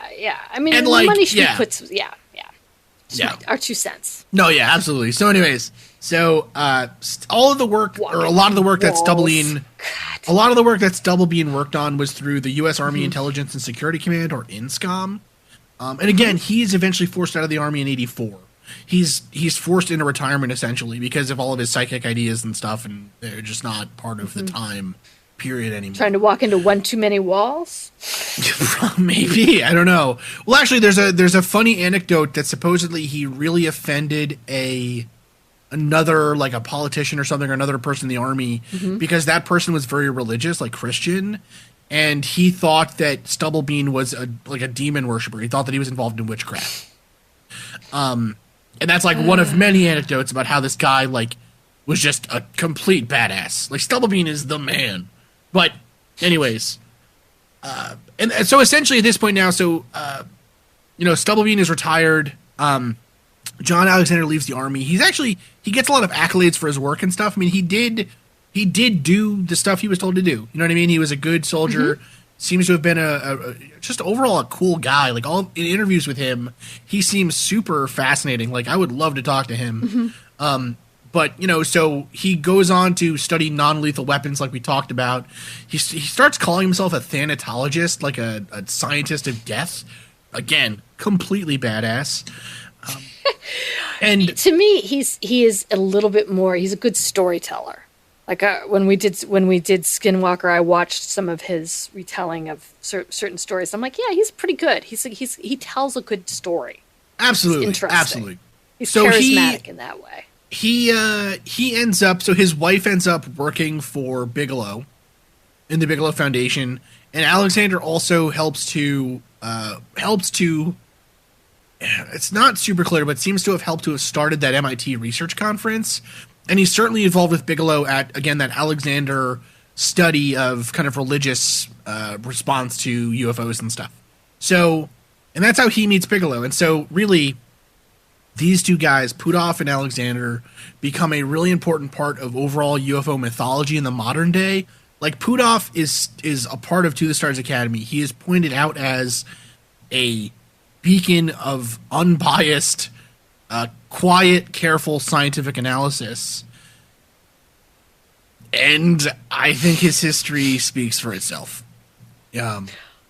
I mean, money should be put. Yeah. Our 2 cents. No, yeah, absolutely. So, anyways, all of the work, or a lot of the work that's double being worked on was through the U.S. Army Intelligence and Security Command, or INSCOM. And again, he's eventually forced out of the Army in '84. He's forced into retirement essentially because of all of his psychic ideas and stuff, and they're just not part of the time period anymore. Trying to walk into one too many walls? Maybe, I don't know. Well, actually, there's a funny anecdote that supposedly he really offended another a politician or something, or another person in the Army, because that person was very religious, like Christian, and he thought that Stubblebean was a demon worshiper. He thought that he was involved in witchcraft. And that's one of many anecdotes about how this guy was just a complete badass. Stubblebean is the man. But anyways, and so essentially at this point now, Stubblebean is retired. John Alexander leaves the Army. He gets a lot of accolades for his work and stuff. I mean, he did do the stuff he was told to do. You know what I mean? He was a good soldier. Seems to have been just overall a cool guy. All in interviews with him, he seems super fascinating. I would love to talk to him. But, so he goes on to study non-lethal weapons like we talked about. He starts calling himself a thanatologist, a scientist of death. Again, completely badass. And to me, he is a little bit more, he's a good storyteller. When we did Skinwalker, I watched some of his retelling of certain stories. I'm he's pretty good. He tells a good story. Absolutely. It's interesting. Absolutely. He's charismatic in that way. He ends up, so his wife ends up working for Bigelow in the Bigelow Foundation, and Alexander also helps to it's not super clear, but seems to have helped to have started that MIT research conference, and he's certainly involved with Bigelow at, again, that Alexander study of kind of religious response to UFOs and stuff. So, and that's how he meets Bigelow, and so really, these two guys, Puthoff and Alexander, become a really important part of overall UFO mythology in the modern day. Puthoff is a part of To the Stars Academy. He is pointed out as a beacon of unbiased, quiet, careful scientific analysis. And I think his history speaks for itself. To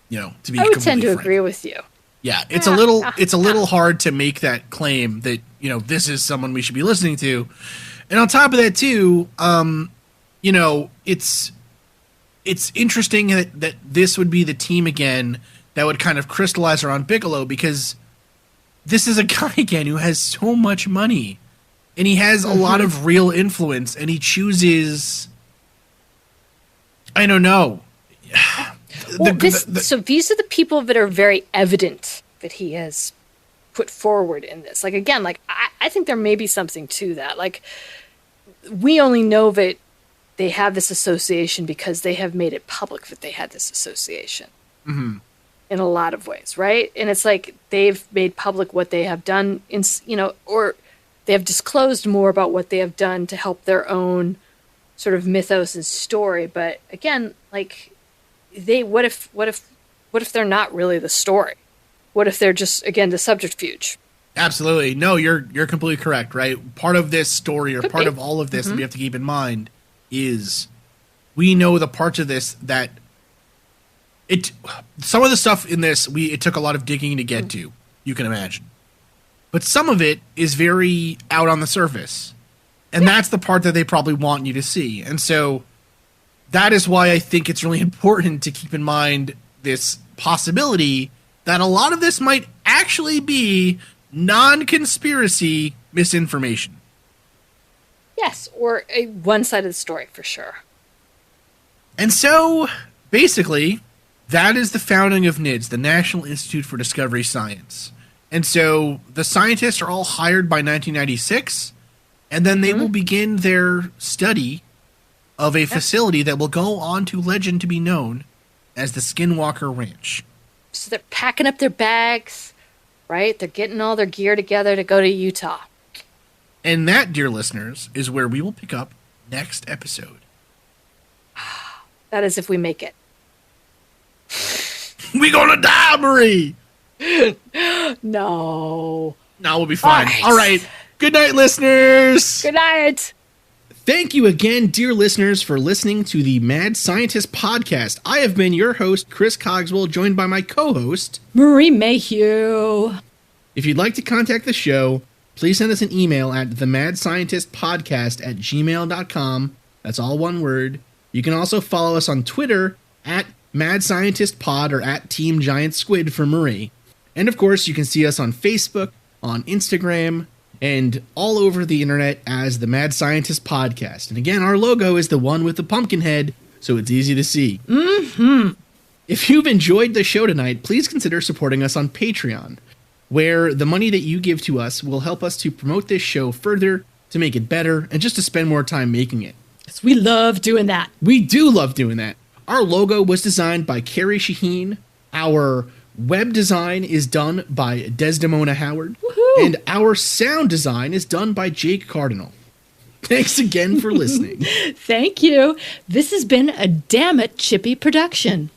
be I would tend to agree with you. Yeah, it's a little hard to make that claim that, this is someone we should be listening to. And on top of that too, it's interesting that this would be the team again that would kind of crystallize around Bigelow, because this is a guy again who has so much money and he has a lot of real influence, and he chooses, I don't know. So these are the people that are very evident that he has put forward in this. Again, I think there may be something to that. We only know that they have this association because they have made it public that they had this association in a lot of ways, right? And it's they've made public what they have done, or they have disclosed more about what they have done to help their own sort of mythos and story. But again, what if they're not really the story? What if they're just, again, the subterfuge? Absolutely. No, you're completely correct, right? Part of this story, or part of all of this that we have to keep in mind, is we know the parts of this that some of the stuff in this, it took a lot of digging to get to, you can imagine. But some of it is very out on the surface. And that's the part that they probably want you to see. And so that is why I think it's really important to keep in mind this possibility that a lot of this might actually be non-conspiracy misinformation. Yes, or one side of the story for sure. And so, basically, that is the founding of NIDS, the National Institute for Discovery Science. And so the scientists are all hired by 1996, and then they will begin their study of a facility that will go on to legend to be known as the Skinwalker Ranch. So they're packing up their bags, right? They're getting all their gear together to go to Utah. And that, dear listeners, is where we will pick up next episode. That is if we make it. We gonna die, Marie! No. No, we'll be fine. All right. Good night, listeners! Good night! Thank you again, dear listeners, for listening to the Mad Scientist podcast. I have been your host, Chris Cogswell, joined by my co-host, Marie Mayhew. If you'd like to contact the show, please send us an email at themadscientistpodcast@gmail.com. That's all one word. You can also follow us on Twitter at MadScientistPod or at Team Giant Squid for Marie. And of course, you can see us on Facebook, on Instagram, and all over the internet as the Mad Scientist Podcast. And again, our logo is the one with the pumpkin head, so it's easy to see. If you've enjoyed the show tonight, please consider supporting us on Patreon, where the money that you give to us will help us to promote this show further, to make it better, and just to spend more time making it. We love doing that. We do love doing that. Our logo was designed by Carrie Shaheen. Our web design is done by Desdemona Howard. Woohoo! And our sound design is done by Jake Cardinal. Thanks again for listening. Thank you. This has been a Damn It Chippy production.